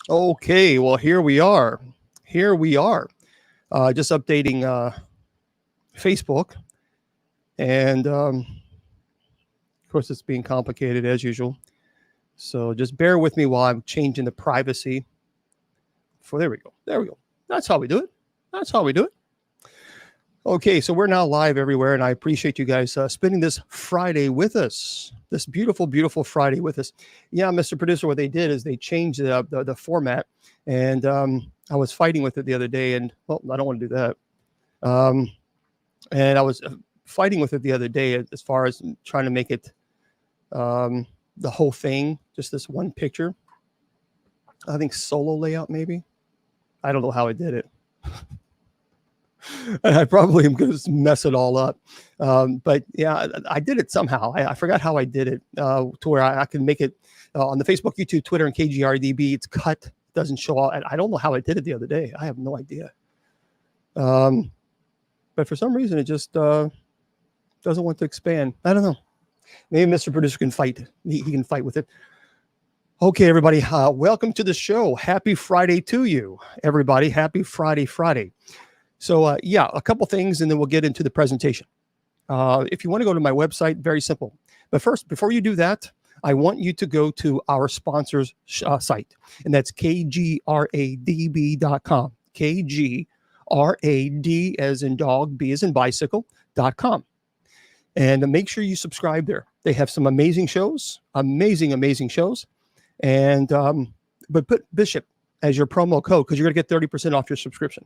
Okay, well, here we are. Here we are. Just updating Facebook. And of course, it's being complicated as usual. So just bear with me while I'm changing the privacy. There we go. There we go. That's how we do it. That's how we do it. Okay, so we're now live everywhere, and I appreciate you guys spending this Friday with us. This beautiful, beautiful Friday with us. Yeah, Mr. Producer, what they did is they changed the format, and I was fighting with it the other day, and well, I don't want to do that. And I was fighting with it the other day as far as trying to make it the whole thing, just this one picture. I think solo layout, maybe. I don't know how I did it. I probably am going to mess it all up. But yeah, I did it somehow. I forgot how I did it to where I can make it on the Facebook, YouTube, Twitter, and KGRDB. It's cut. It doesn't show all. I don't know how I did it the other day. I have no idea. But for some reason, it just doesn't want to expand. I don't know. Maybe Mr. Producer can fight. He can fight with it. Okay, everybody. Welcome to the show. Happy Friday to you, everybody. Happy Friday. So, yeah, a couple things, and then we'll get into the presentation. If you want to go to my website, very simple. But first, before you do that, I want you to go to our sponsor's site, and that's kgradb.com. KGRAD as in dog, B as in bicycle.com. And make sure you subscribe there. They have some amazing shows, amazing shows. And but put Bishop as your promo code because you're going to get 30% off your subscription.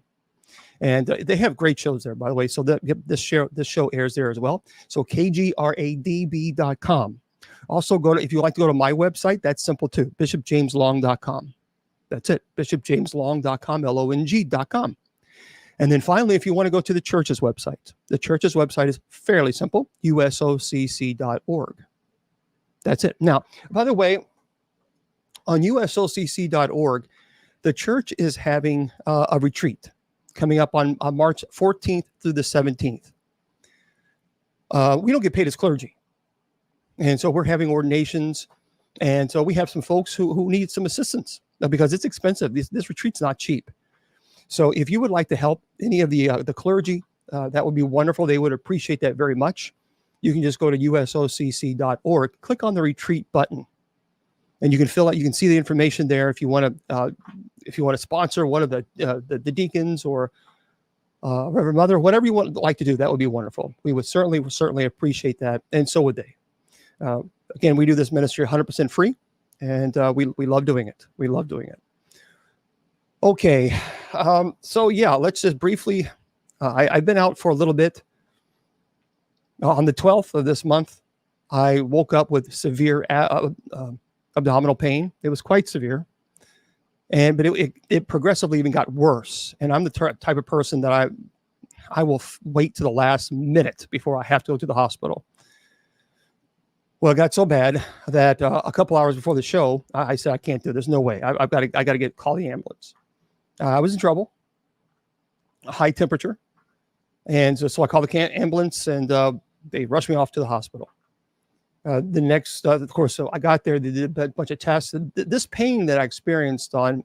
And they have great shows there, by the way. So this show airs there as well. So kgradb.com. Also, if you like to go to my website, that's simple too. bishopjameslong.com. That's it. bishopjameslong.com, LONG.com. And then finally, if you want to go to the church's website, the church's website is fairly simple, usocc.org. That's it. Now, by the way, on usocc.org, the church is having a retreat coming up on March 14th through the 17th. We don't get paid as clergy. And so we're having ordinations. And so we have some folks who need some assistance because it's expensive. This retreat's not cheap. So if you would like to help any of the clergy, that would be wonderful. They would appreciate that very much. You can just go to usocc.org, click on the retreat button, and you can fill out. You can see the information there if you want to sponsor one of the deacons or Reverend Mother, whatever you would like to do. That would be wonderful. We would certainly appreciate that, and so would they. Again, we do this ministry 100% free, and we love doing it. We love doing it. Okay, so yeah, let's just briefly. I've been out for a little bit. On the 12th of this month, I woke up with severe abdominal pain. It was quite severe, but it progressively even got worse. And I'm the type of person that I will wait to the last minute before I have to go to the hospital. Well, it got so bad that a couple hours before the show, I said I can't do it. There's no way. I got to call the ambulance. I was in trouble, a high temperature, and so I called the ambulance, and they rushed me off to the hospital. The next, of course, so I got there. They did a bunch of tests. This pain that I experienced I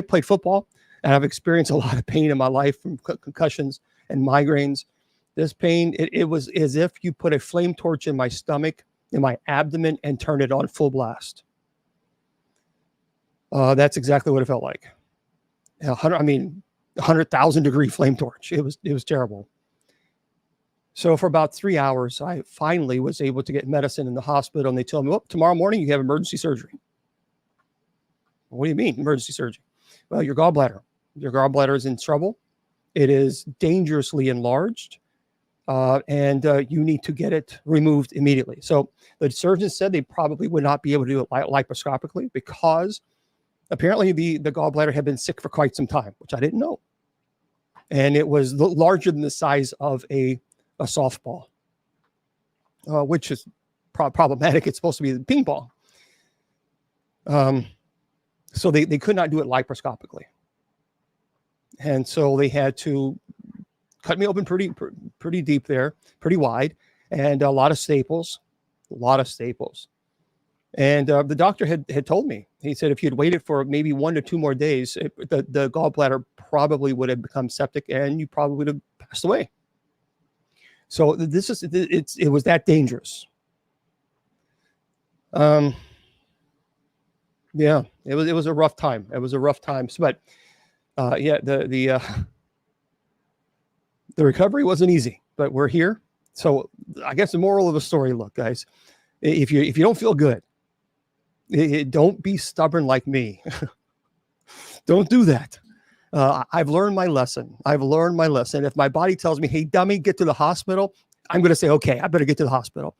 played football, and I've experienced a lot of pain in my life from concussions and migraines. This pain, it was as if you put a flame torch in my stomach, in my abdomen, and turned it on full blast. That's exactly what it felt like. 100,000 degree flame torch. It was terrible. So for about 3 hours, I finally was able to get medicine in the hospital, and they told me, well, tomorrow morning you have emergency surgery. What do you mean, emergency surgery? Well, your gallbladder is in trouble. It is dangerously enlarged, and you need to get it removed immediately. So the surgeon said they probably would not be able to do it laparoscopically because apparently the gallbladder had been sick for quite some time, which I didn't know. And it was larger than the size of a softball, which is problematic. It's supposed to be the ping pong. So they could not do it laparoscopically. And so they had to cut me open pretty deep there, pretty wide, and a lot of staples. And the doctor had told me, he said, if you'd waited for maybe 1 to 2 more days, the gallbladder probably would have become septic and you probably would have passed away. So it was that dangerous. Yeah, it was a rough time. It was a rough time. But yeah, the recovery wasn't easy, but we're here. So I guess the moral of the story, look, guys, if you don't feel good, don't be stubborn like me. Don't do that. I've learned my lesson. If my body tells me, hey, dummy, get to the hospital, I'm going to say, okay, I better get to the hospital.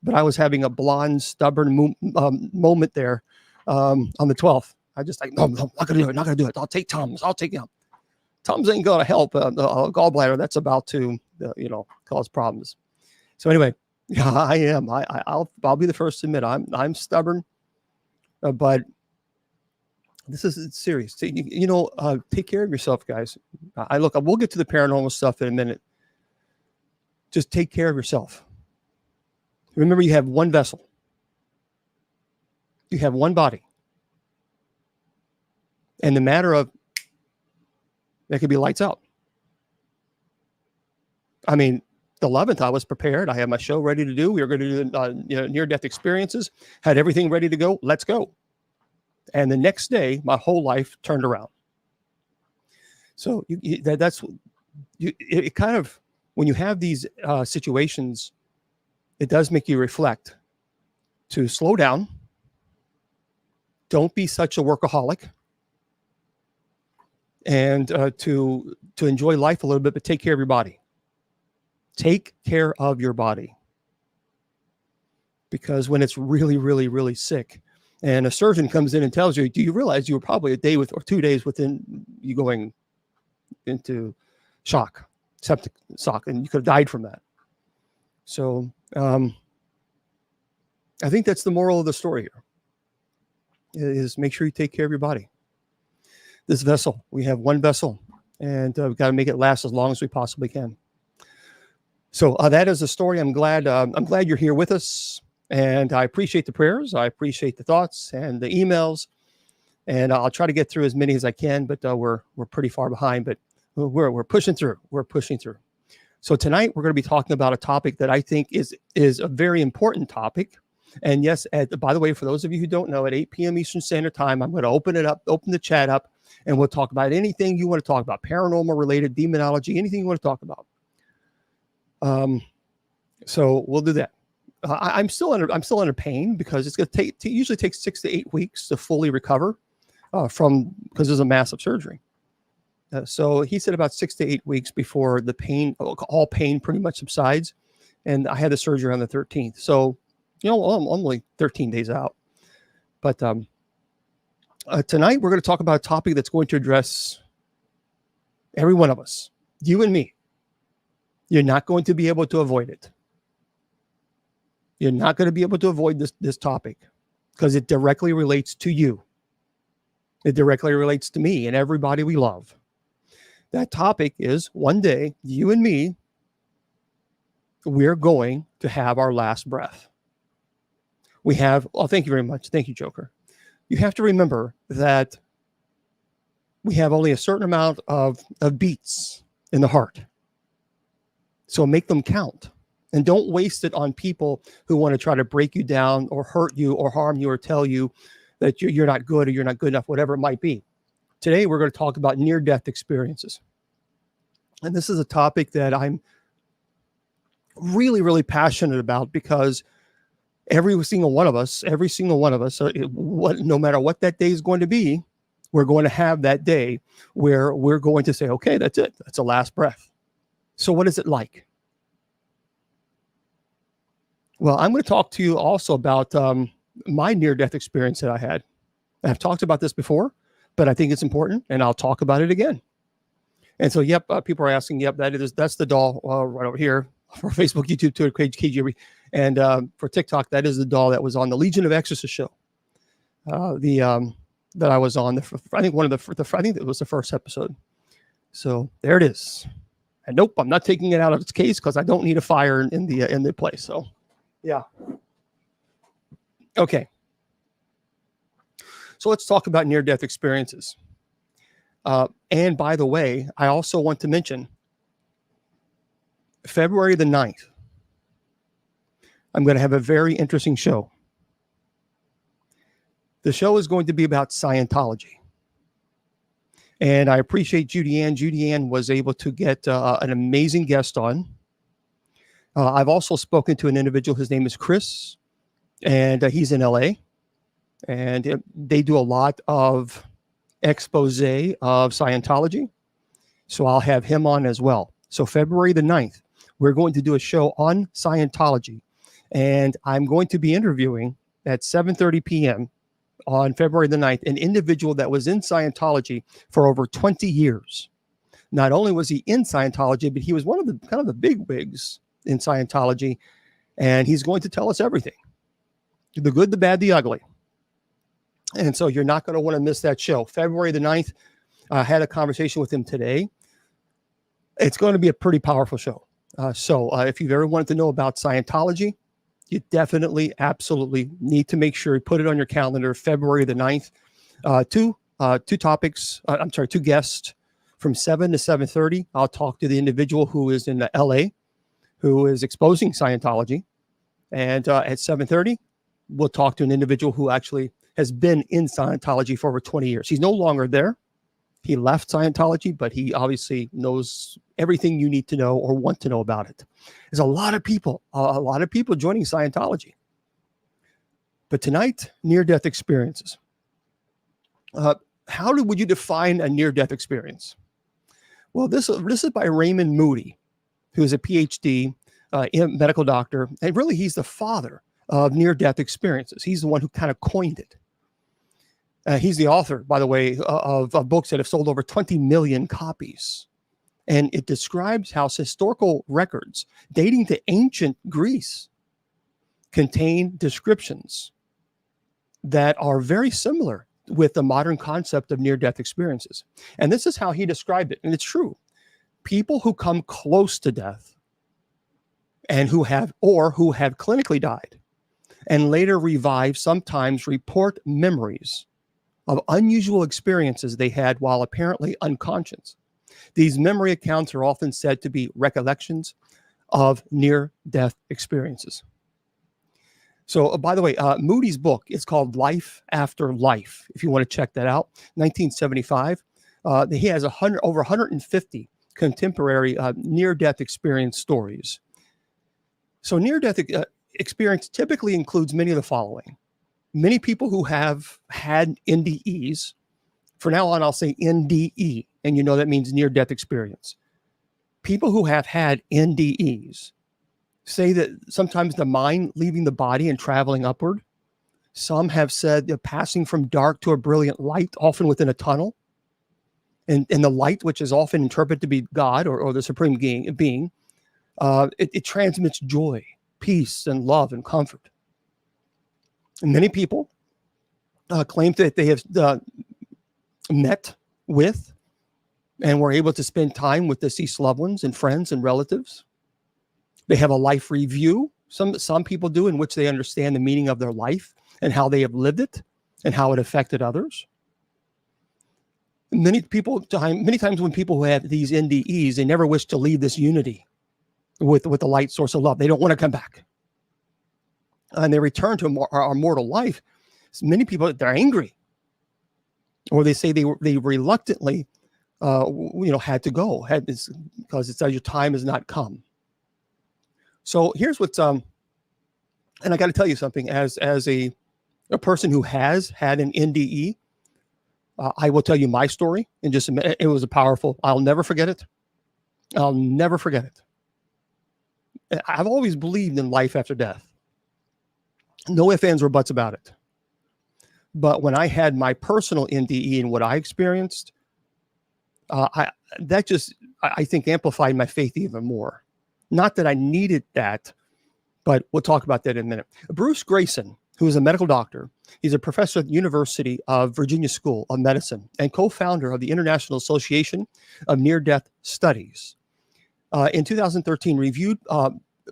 But I was having a blonde, stubborn moment there on the 12th. I just like, no, I'm not going to do it. I'll take Tums. Tums ain't going to help a gallbladder that's about to, cause problems. So anyway, yeah, I am. I'll be the first to admit I'm stubborn, but this is serious. Take care of yourself, guys. We'll get to the paranormal stuff in a minute. Just take care of yourself. Remember, you have one vessel. You have one body. And the matter of, that could be lights out. I mean, the 11th, I was prepared. I had my show ready to do. We were going to do near-death experiences. Had everything ready to go. Let's go. And the next day, my whole life turned around. So it kind of, when you have these situations, it does make you reflect to slow down. Don't be such a workaholic. And to enjoy life a little bit, but take care of your body. Take care of your body. Because when it's really, really, really sick, and a surgeon comes in and tells you, do you realize you were probably a day or 2 days within you going into septic shock, and you could have died from that. So I think that's the moral of the story here, is make sure you take care of your body. This vessel, we have one vessel, and we've got to make it last as long as we possibly can. So that is the story. I'm glad you're here with us. And I appreciate the prayers. I appreciate the thoughts and the emails. And I'll try to get through as many as I can, but we're pretty far behind, but we're pushing through. We're pushing through. So tonight we're going to be talking about a topic that I think is a very important topic. And yes, by the way, for those of you who don't know, at 8 p.m. Eastern Standard Time, I'm going to open the chat up, and we'll talk about anything you want to talk about, paranormal related, demonology, anything you want to talk about. So we'll do that. I'm still under pain because it's going to usually takes 6 to 8 weeks to fully recover because there's a massive surgery. So he said about 6 to 8 weeks before the pain, all pain pretty much subsides. And I had the surgery on the 13th. So, I'm only 13 days out. But tonight we're going to talk about a topic that's going to address every one of us, you and me. You're not going to be able to avoid it. You're not going to be able to avoid this topic because it directly relates to you. It directly relates to me and everybody we love. That topic is, one day, you and me, we're going to have our last breath. Thank you very much. Thank you, Joker. You have to remember that we have only a certain amount of beats in the heart. So make them count. And don't waste it on people who want to try to break you down or hurt you or harm you or tell you that you're not good or you're not good enough, whatever it might be. Today, we're going to talk about near-death experiences. And this is a topic that I'm really, really passionate about because every single one of us, no matter what that day is going to be, we're going to have that day where we're going to say, okay, that's it. That's the last breath. So what is it like? Well, I'm going to talk to you also about my near-death experience that I had. I've talked about this before, but I think it's important, and I'll talk about it again. And so, people are asking, that's the doll right over here for Facebook, YouTube, Twitter, KGB, and for TikTok, that is the doll that was on the Legion of Exorcists show. That I was on. I think it was the first episode. So there it is. And nope, I'm not taking it out of its case because I don't need a fire in the place. So. Yeah. Okay. So let's talk about near-death experiences. And by the way, I also want to mention February the 9th, I'm going to have a very interesting show. The show is going to be about Scientology. And I appreciate Judy Ann. Judy Ann was able to get an amazing guest on. I've also spoken to an individual. His name is Chris, and he's in LA. And they do a lot of expose of Scientology. So I'll have him on as well. So February the 9th, we're going to do a show on Scientology. And I'm going to be interviewing at 7:30 p.m. on February the 9th, an individual that was in Scientology for over 20 years. Not only was he in Scientology, but he was one of the kind of the big wigs in Scientology. And he's going to tell us everything, the good, the bad, the ugly. And so you're not going to want to miss that show. February the 9th, I had a conversation with him today. It's going to be a pretty powerful show. So if you've ever wanted to know about Scientology, you definitely, absolutely need to make sure you put it on your calendar, February the 9th. Two guests from 7 to 7:30. I'll talk to the individual who is in LA, who is exposing Scientology. And at 7:30, we'll talk to an individual who actually has been in Scientology for over 20 years. He's no longer there. He left Scientology, but he obviously knows everything you need to know or want to know about it. There's a lot of people joining Scientology. But tonight, near-death experiences. How would you define a near-death experience? Well, this is by Raymond Moody, who is a PhD medical doctor. And really, he's the father of near-death experiences. He's the one who kind of coined it. He's the author, by the way, of books that have sold over 20 million copies. And it describes how historical records dating to ancient Greece contain descriptions that are very similar with the modern concept of near-death experiences. And this is how he described it. And it's true. People who come close to death and who have clinically died and later revive sometimes report memories of unusual experiences they had while apparently unconscious. These memory accounts are often said to be recollections of near-death experiences. So, by the way, Moody's book is called Life After Life, if you want to check that out, 1975. He has over 150 contemporary near-death experience stories. So near-death experience typically includes many of the following. Many people who have had NDEs, for now on, I'll say NDE, and you know that means near-death experience. People who have had NDEs say that sometimes the mind leaving the body and traveling upward. Some have said they're passing from dark to a brilliant light, often within a tunnel. And the light, which is often interpreted to be God or the supreme being, it transmits joy, peace, and love and comfort. And many people claim that they have met with and were able to spend time with deceased loved ones and friends and relatives. They have a life review. Some people do, in which they understand the meaning of their life and how they have lived it and how it affected others. Many times when people who have these NDEs, they never wish to leave this unity with the light source of love. They don't want to come back. And they return to our mortal life. Many people, they're angry. Or they say they reluctantly had to go, because it's your time has not come. So here's what's and I got to tell you something, as a person who has had an NDE, I will tell you my story in just a minute. It was I'll never forget it. I'll never forget it. I've always believed in life after death. No ifs, ands, or buts about it. But when I had my personal NDE and what I experienced, I think amplified my faith even more. Not that I needed that, but we'll talk about that in a minute. Bruce Grayson, who is a medical doctor, he's a professor at the University of Virginia School of Medicine and co-founder of the International Association of Near-Death Studies. In 2013, reviewed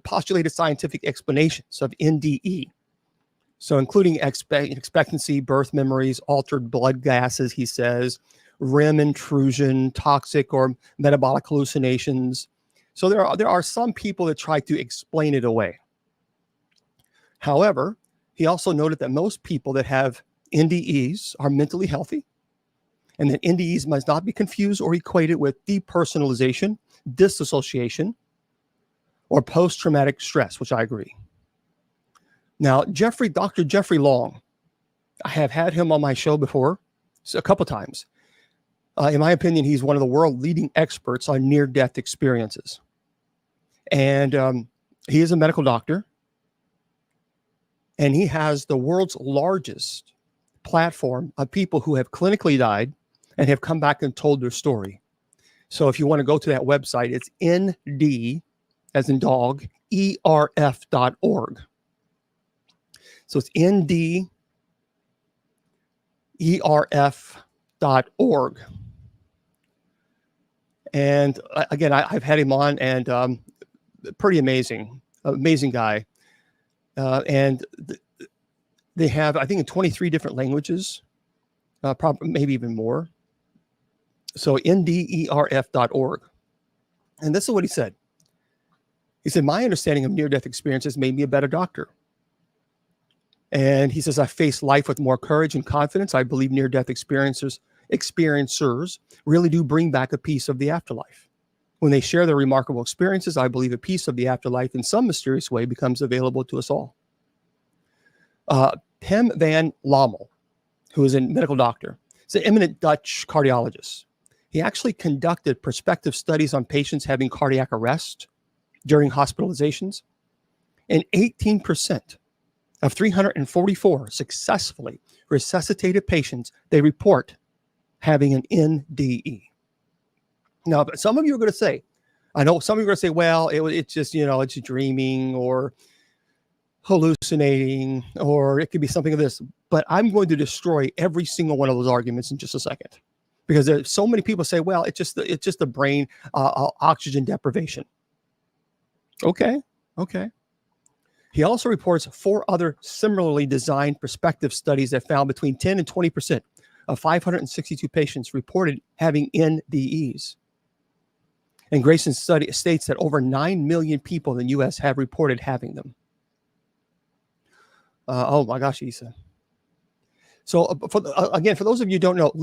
postulated scientific explanations of NDE. So including expectancy, birth memories, altered blood gases, he says, REM intrusion, toxic or metabolic hallucinations. So there are some people that try to explain it away. However, he also noted that most people that have NDEs are mentally healthy, and that NDEs must not be confused or equated with depersonalization, disassociation, or post-traumatic stress, which I agree. Now, Dr. Jeffrey Long, I have had him on my show before, a couple times. In my opinion, he's one of the world leading experts on near-death experiences. And he is a medical doctor, and he has the world's largest platform of people who have clinically died and have come back and told their story. So if you want to go to that website, it's ND, as in dog, ERF.org. So it's NDERF.org. And again, I've had him on, and pretty amazing guy. And they have, I think, in 23 different languages, probably maybe even more. So NDERF.org. And this is what he said. He said, my understanding of near-death experiences made me a better doctor. And he says, I face life with more courage and confidence. I believe near-death experiencers really do bring back a piece of the afterlife. When they share their remarkable experiences, I believe a piece of the afterlife in some mysterious way becomes available to us all. Pim van Lommel, who is a medical doctor, is an eminent Dutch cardiologist. He actually conducted prospective studies on patients having cardiac arrest during hospitalizations, and 18% of 344 successfully resuscitated patients, they report having an NDE. Now, some of you are going to say, I know some of you are going to say, well, it's just, it's dreaming or hallucinating, or it could be something of this. But I'm going to destroy every single one of those arguments in just a second, because there's so many people say, well, it's just the brain oxygen deprivation. Okay. He also reports 4 other similarly designed prospective studies that found between 10 and 20% of 562 patients reported having NDEs. And Grayson's study states that over 9 million people in the U.S. have reported having them. Oh my gosh, Isa. So for those of you who don't know,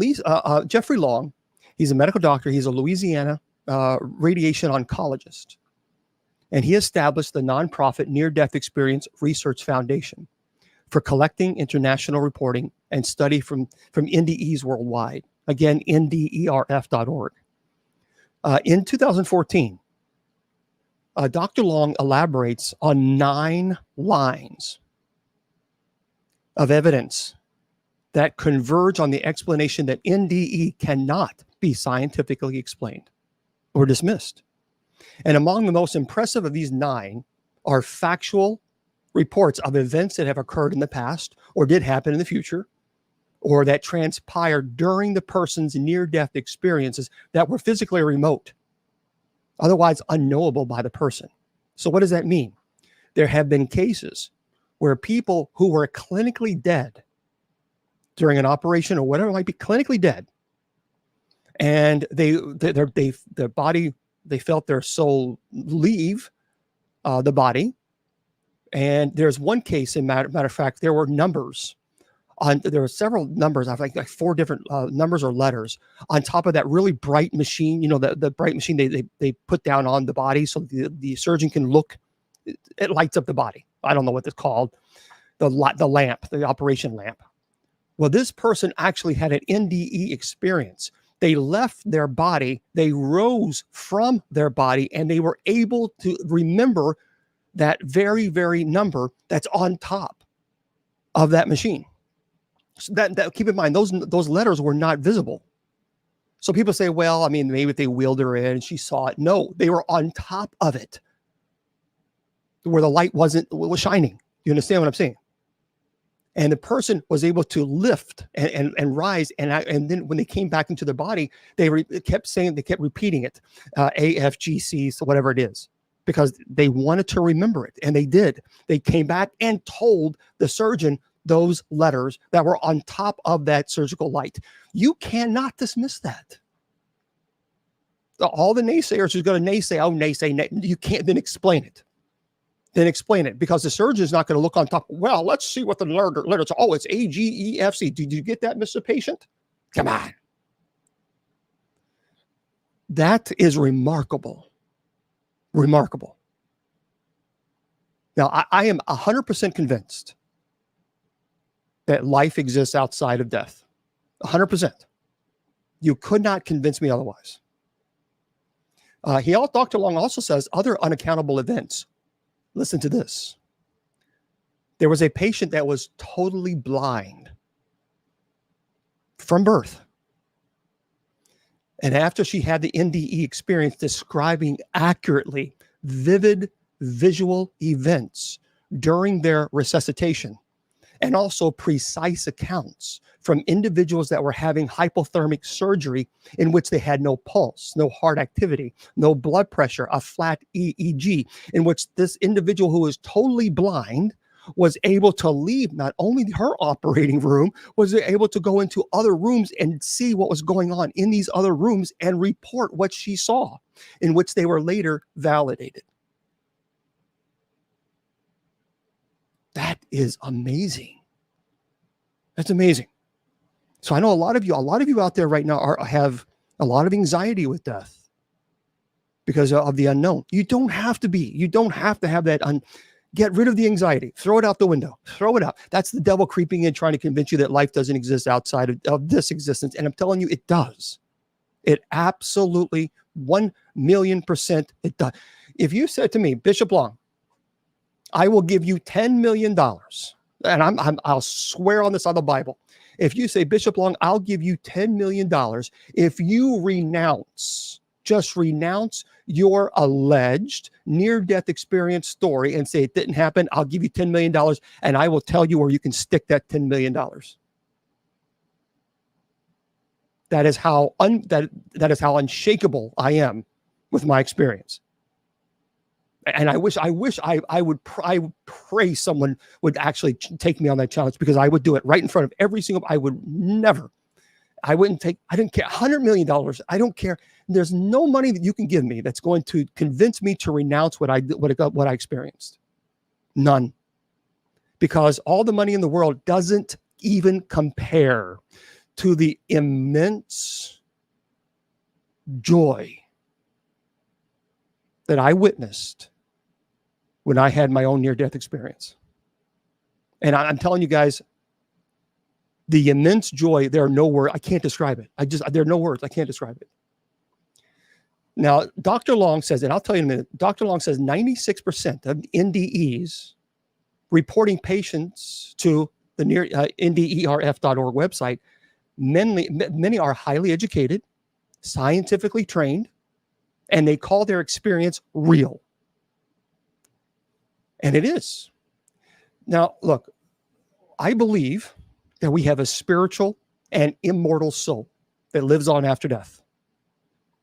Jeffrey Long, he's a medical doctor. He's a Louisiana radiation oncologist. And he established the nonprofit Near-Death Experience Research Foundation for collecting international reporting and study from NDEs worldwide. Again, NDERF.org. In 2014, Dr. Long elaborates on 9 lines of evidence that converge on the explanation that NDE cannot be scientifically explained or dismissed. And among the most impressive of these 9 are factual reports of events that have occurred in the past or did happen in the future, or that transpired during the person's near-death experiences that were physically remote, otherwise unknowable by the person. So what does that mean? There have been cases where people who were clinically dead during an operation or whatever might be clinically dead, and their body, they felt their soul leave the body. And there's one case, in matter of fact, there were numbers there were several numbers, I think like 4 different numbers or letters on top of that really bright machine, the bright machine they put down on the body so the surgeon can look, it lights up the body. I don't know what it's called, the lamp, the operation lamp. Well, this person actually had an NDE experience. They left their body, they rose from their body, and they were able to remember that very, very number that's on top of that machine. So that keep in mind, those letters were not visible. So people say, well, I mean, maybe if they wheeled her in and she saw it. No, they were on top of it, where the light was shining. You understand what I'm saying? And the person was able to lift and rise. And then when they came back into their body, they kept repeating it, AFGC, so whatever it is, because they wanted to remember it. And they did. They came back and told the surgeon those letters that were on top of that surgical light. You cannot dismiss that. All the naysayers who's going to naysay, you can't then explain it. Because the surgeon is not going to look on top. Well, let's see what the letters. Oh, it's AGEFC. Did you get that, Mr. Patient? Come on. That is remarkable. Remarkable. Now, I am 100% convinced that life exists outside of death. 100%. You could not convince me otherwise. Dr. Long also says other unaccountable events. Listen to this. There was a patient that was totally blind from birth. And after she had the NDE experience describing accurately vivid visual events during their resuscitation, and also precise accounts from individuals that were having hypothermic surgery in which they had no pulse, no heart activity, no blood pressure, a flat EEG, in which this individual who was totally blind was able to leave not only her operating room, was able to go into other rooms and see what was going on in these other rooms and report what she saw, in which they were later validated. That is amazing. That's amazing. So I know a lot of you out there right now have a lot of anxiety with death because of the unknown. You don't have to be. You don't have to have that. Get rid of the anxiety. Throw it out the window. Throw it out. That's the devil creeping in, trying to convince you that life doesn't exist outside of this existence. And I'm telling you, it does. It absolutely 1,000,000% it does. If you said to me, Bishop Long, I will give you $10 million. And I'll swear on this on the Bible. If you say, Bishop Long, I'll give you $10 million if you just renounce your alleged near-death experience story and say it didn't happen, I'll give you $10 million and I will tell you where you can stick that $10 million. That is how unshakable I am with my experience. And I would pray someone would actually take me on that challenge, because I would do it right in front of every single. I didn't care. $100 million. I don't care. There's no money that you can give me that's going to convince me to renounce what I experienced. None. Because all the money in the world doesn't even compare to the immense joy that I witnessed when I had my own near-death experience. And I'm telling you guys, the immense joy, there are no words. I can't describe it. There are no words. I can't describe it. Now, Dr. Long says, and I'll tell you in a minute, Dr. Long says 96% of NDEs reporting patients to the NDERF.org website, many are highly educated, scientifically trained, and they call their experience real. And it is. Now, look, I believe that we have a spiritual and immortal soul that lives on after death.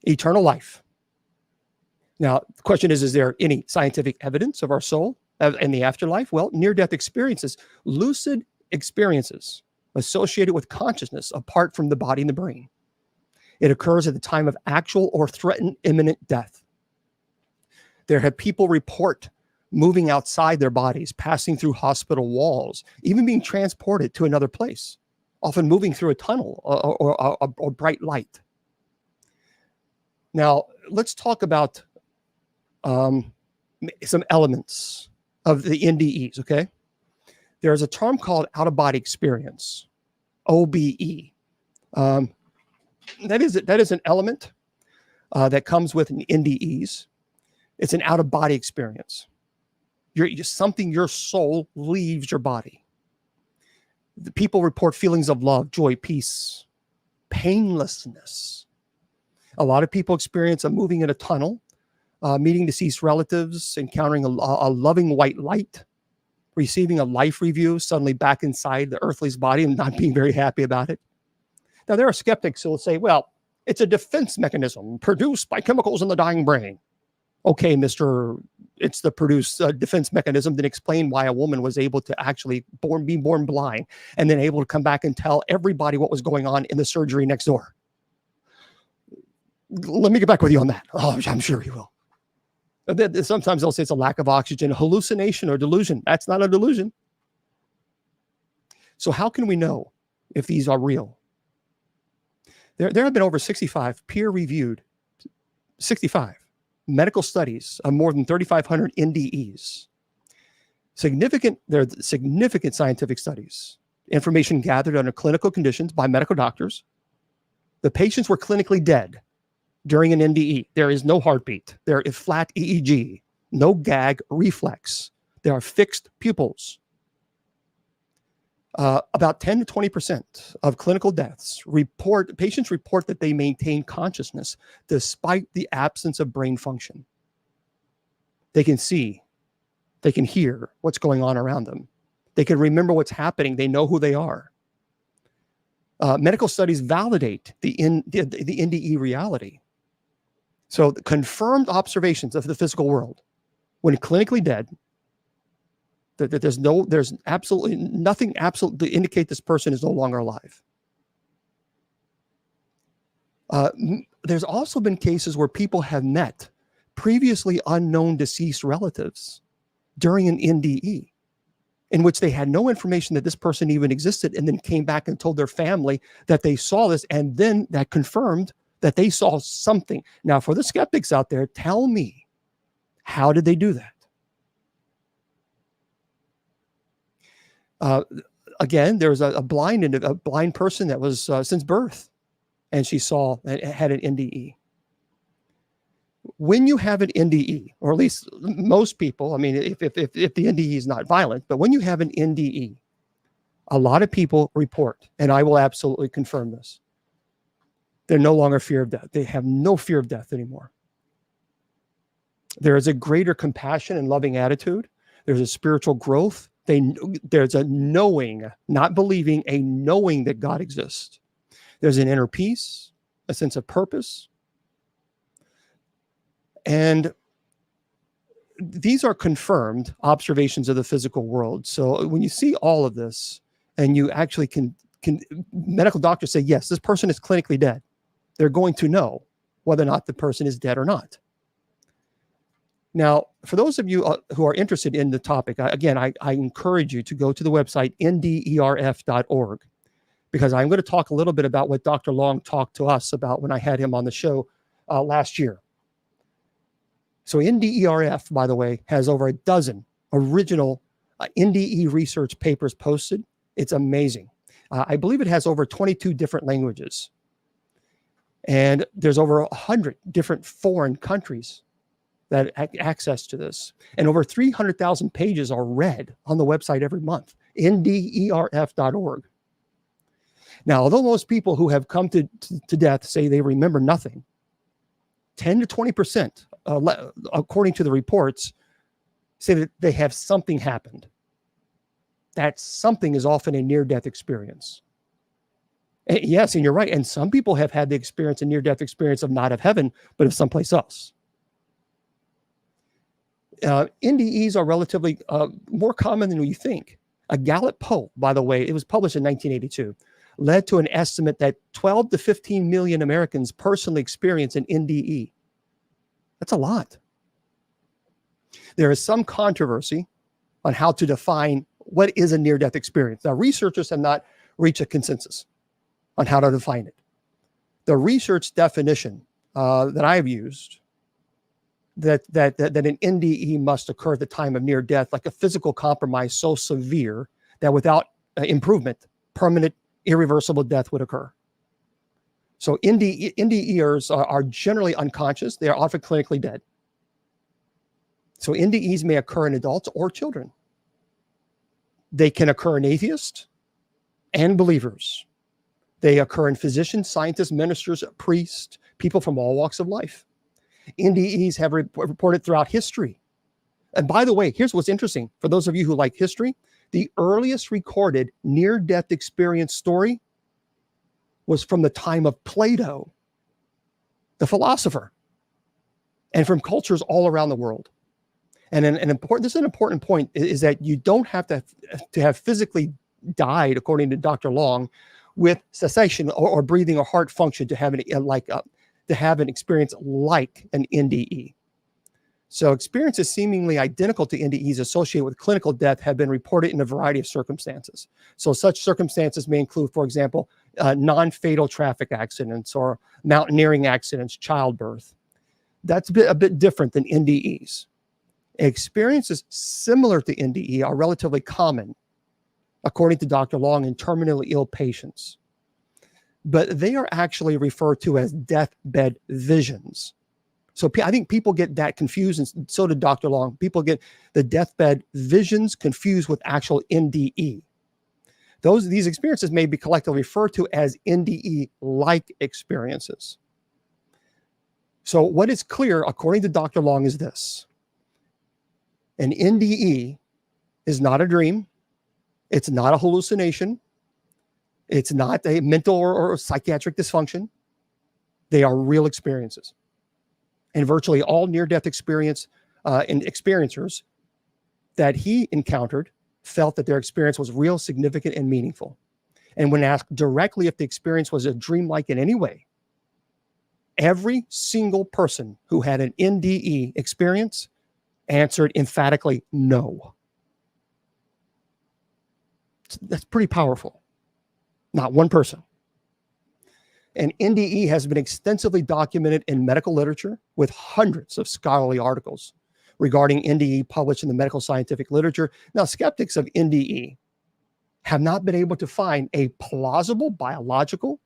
Eternal life. Now, the question is there any scientific evidence of our soul in the afterlife? Well, near-death experiences, lucid experiences associated with consciousness apart from the body and the brain. It occurs at the time of actual or threatened imminent death. There have people report moving outside their bodies, passing through hospital walls, even being transported to another place, often moving through a tunnel or bright light. Now, let's talk about some elements of the NDEs, okay? There's a term called out-of-body experience, OBE. That is an element that comes with an NDEs. It's an out-of-body experience. Your soul leaves your body. The people report feelings of love, joy, peace, painlessness. A lot of people experience a moving in a tunnel, meeting deceased relatives, encountering a loving white light, receiving a life review, suddenly back inside the earthly's body and not being very happy about it. Now, there are skeptics who will say, well, it's a defense mechanism produced by chemicals in the dying brain. Okay, Mr. it's the produce defense mechanism that explained why a woman was able to actually be born blind and then able to come back and tell everybody what was going on in the surgery next door. Let me get back with you on that. Oh, I'm sure he will. Sometimes they'll say it's a lack of oxygen, hallucination, or delusion. That's not a delusion. So how can we know if these are real? There have been over 65 peer-reviewed, 65 medical studies of more than 3,500 NDEs. They're significant scientific studies. Information gathered under clinical conditions by medical doctors. The patients were clinically dead during an NDE. There is no heartbeat. There is flat EEG, no gag reflex. There are fixed pupils. About 10 to 20% of clinical deaths patients report that they maintain consciousness despite the absence of brain function. They can see, they can hear what's going on around them. They can remember what's happening. They know who they are. Medical studies validate the NDE reality. So the confirmed observations of the physical world, when clinically dead, that there's absolutely nothing to indicate this person is no longer alive. There's also been cases where people have met previously unknown deceased relatives during an NDE, in which they had no information that this person even existed, and then came back and told their family that they saw this, and then that confirmed that they saw something. Now, for the skeptics out there, tell me, how did they do that? Again, there's a blind person that was since birth, and she had an NDE. When you have an NDE, or at least most people, I mean, if the NDE is not violent, but when you have an NDE, a lot of people report, and I will absolutely confirm this, they're no longer fear of death. They have no fear of death anymore. There is a greater compassion and loving attitude. There's a spiritual growth. There's a knowing, not believing, a knowing that God exists. There's an inner peace, a sense of purpose. And these are confirmed observations of the physical world. So when you see all of this, and you actually can medical doctors say, yes, this person is clinically dead, they're going to know whether or not the person is dead or not. Now, for those of you who are interested in the topic, again, I encourage you to go to the website nderf.org, because I'm going to talk a little bit about what Dr. Long talked to us about when I had him on the show last year. So NDERF, by the way, has over a dozen original NDE research papers posted. It's amazing. I believe it has over 22 different languages. And there's over 100 different foreign countries that have access to this. And over 300,000 pages are read on the website every month, nderf.org. Now, although most people who have come to death say they remember nothing, 10 to 20%, according to the reports, say that they have something happened. That something is often a near-death experience. And yes, and you're right. And some people have had the experience, a near-death experience of not of heaven, but of someplace else. NDEs are relatively more common than you think. A Gallup poll, by the way, it was published in 1982, led to an estimate that 12 to 15 million Americans personally experience an NDE. That's a lot. There is some controversy on how to define what is a near-death experience. Now, researchers have not reached a consensus on how to define it. The research definition that I've used, that an NDE must occur at the time of near death, like a physical compromise so severe that without improvement, permanent, irreversible death would occur. So NDEers are generally unconscious. They are often clinically dead. So NDEs may occur in adults or children. They can occur in atheists and believers. They occur in physicians, scientists, ministers, priests, people from all walks of life. NDEs have reported throughout history. And by the way, here's what's interesting. For those of you who like history, the earliest recorded near-death experience story was from the time of Plato, the philosopher, and from cultures all around the world. And this is an important point, is that you don't have to have physically died, according to Dr. Long, with cessation or breathing or heart function to have an experience like an NDE. So experiences seemingly identical to NDEs associated with clinical death have been reported in a variety of circumstances. So such circumstances may include, for example, non-fatal traffic accidents or mountaineering accidents, childbirth. That's a bit different than NDEs. Experiences similar to NDE are relatively common, according to Dr. Long, in terminally ill patients. But they are actually referred to as deathbed visions. So I think people get that confused, and so did Dr. Long. People get the deathbed visions confused with actual NDE. These experiences may be collectively referred to as NDE-like experiences. So what is clear, according to Dr. Long, is this. An NDE is not a dream. It's not a hallucination. It's not a mental or psychiatric dysfunction. They are real experiences. And virtually all near-death experience and experiencers that he encountered felt that their experience was real, significant, and meaningful. And when asked directly if the experience was a dream-like in any way, every single person who had an NDE experience answered emphatically no. That's pretty powerful. Not one person. And NDE has been extensively documented in medical literature with hundreds of scholarly articles regarding NDE published in the medical scientific literature. Now, skeptics of NDE have not been able to find a plausible biological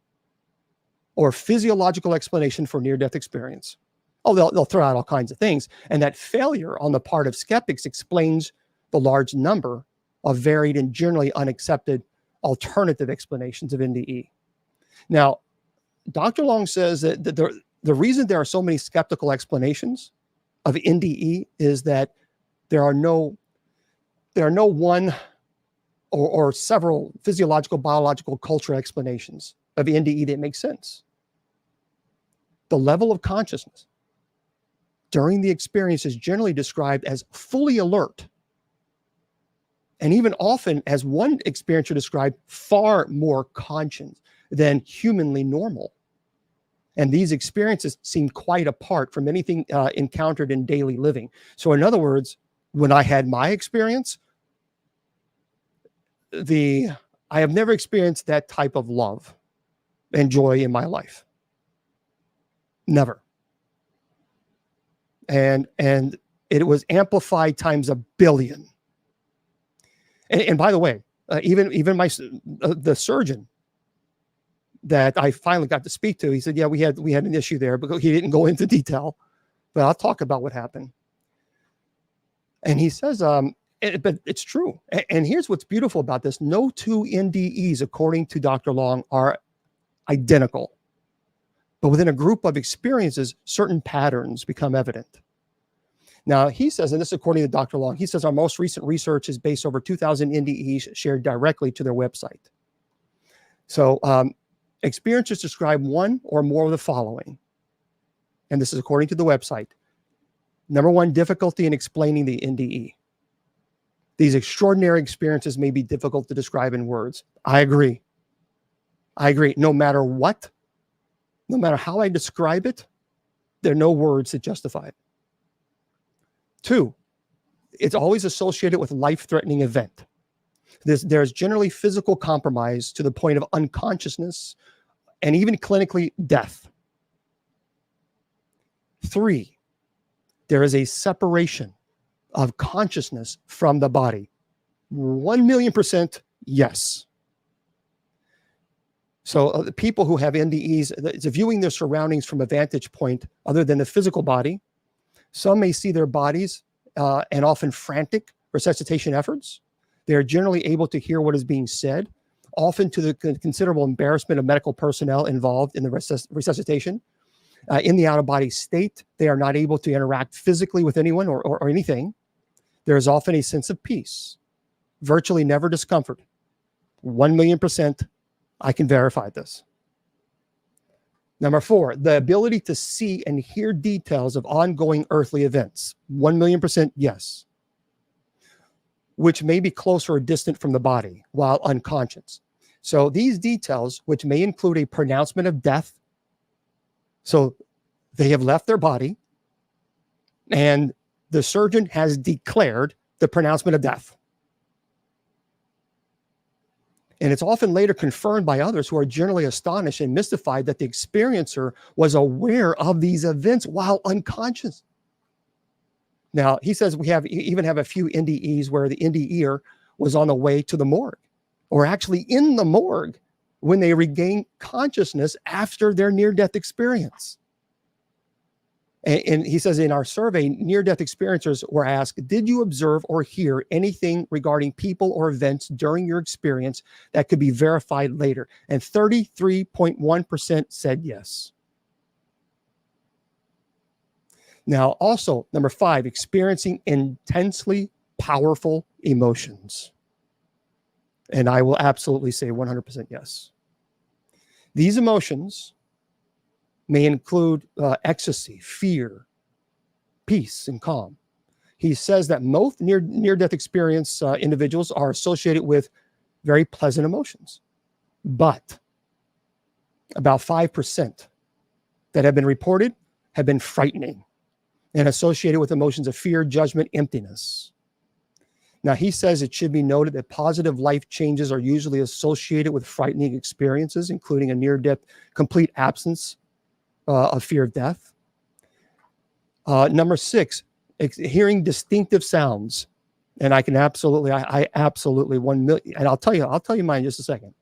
or physiological explanation for near-death experience. Oh, they'll throw out all kinds of things. And that failure on the part of skeptics explains the large number of varied and generally unaccepted alternative explanations of NDE. Now, Dr. Long says that the reason there are so many skeptical explanations of NDE is that there are no one or several physiological, biological, cultural explanations of NDE that make sense. The level of consciousness during the experience is generally described as fully alert, and even often, as one experiencer described, far more conscious than humanly normal. And these experiences seem quite apart from anything encountered in daily living. So in other words, when I had my experience, I have never experienced that type of love and joy in my life. Never. And it was amplified times 1 billion. And by the way, even the surgeon that I finally got to speak to, he said, yeah, we had an issue there, but he didn't go into detail, but I'll talk about what happened. And he says, but it's true. And here's what's beautiful about this. No two NDEs, according to Dr. Long, are identical. But within a group of experiences, certain patterns become evident. Now, he says, and this is according to Dr. Long, he says our most recent research is based over 2,000 NDEs shared directly to their website. So experiencers describe one or more of the following. And this is according to the website. Number one, difficulty in explaining the NDE. These extraordinary experiences may be difficult to describe in words. I agree. No matter what, no matter how I describe it, there are no words that justify it. 2, it's always associated with life-threatening event. There's generally physical compromise to the point of unconsciousness and even clinically death. 3, there is a separation of consciousness from the body. 1,000,000% yes. So the people who have NDEs, it's viewing their surroundings from a vantage point other than the physical body. Some may see their bodies and often frantic resuscitation efforts. They are generally able to hear what is being said, often to the considerable embarrassment of medical personnel involved in the resuscitation. In the out-of-body state, they are not able to interact physically with anyone or anything. There is often a sense of peace, virtually never discomfort. 1,000,000%, I can verify this. Number 4, the ability to see and hear details of ongoing earthly events. 1,000,000% yes. which may be closer or distant from the body while unconscious. So these details, which may include a pronouncement of death, so they have left their body and the surgeon has declared the pronouncement of death. And it's often later confirmed by others who are generally astonished and mystified that the experiencer was aware of these events while unconscious. Now, he says we even have a few NDEs where the NDEer was on the way to the morgue, or actually in the morgue when they regain consciousness after their near-death experience. And he says in our survey, near-death experiencers were asked, did you observe or hear anything regarding people or events during your experience that could be verified later? And 33.1% said yes. Now, also, number 5, experiencing intensely powerful emotions. And I will absolutely say 100% yes. These emotions may include ecstasy, fear, peace, and calm. He says that most near-death experience individuals are associated with very pleasant emotions, but about 5% that have been reported have been frightening and associated with emotions of fear, judgment, emptiness. Now, he says it should be noted that positive life changes are usually associated with frightening experiences, including a near-death complete absence of fear of death. Number 6, hearing distinctive sounds. And I absolutely 1 million, and I'll tell you mine in just a second.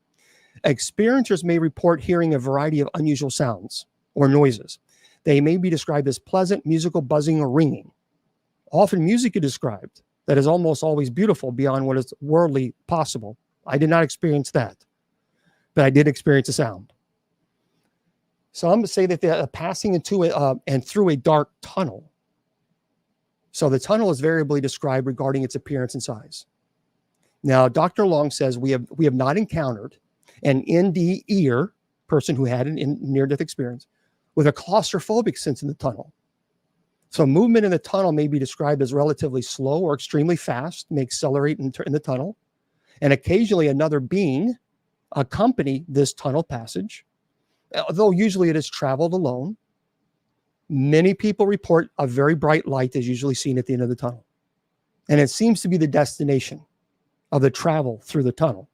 Experiencers may report hearing a variety of unusual sounds or noises. They may be described as pleasant, musical, buzzing, or ringing. Often music is described that is almost always beautiful beyond what is worldly possible. I did not experience that, but I did experience a sound. Some say that they're passing into and through a dark tunnel. So the tunnel is variably described regarding its appearance and size. Now, Dr. Long says we have not encountered an NDEer, person who had an near-death experience, with a claustrophobic sense in the tunnel. So movement in the tunnel may be described as relatively slow or extremely fast, may accelerate in the tunnel. And occasionally another being accompany this tunnel passage. Although usually it is traveled alone, many people report a very bright light is usually seen at the end of the tunnel. And it seems to be the destination of the travel through the tunnel.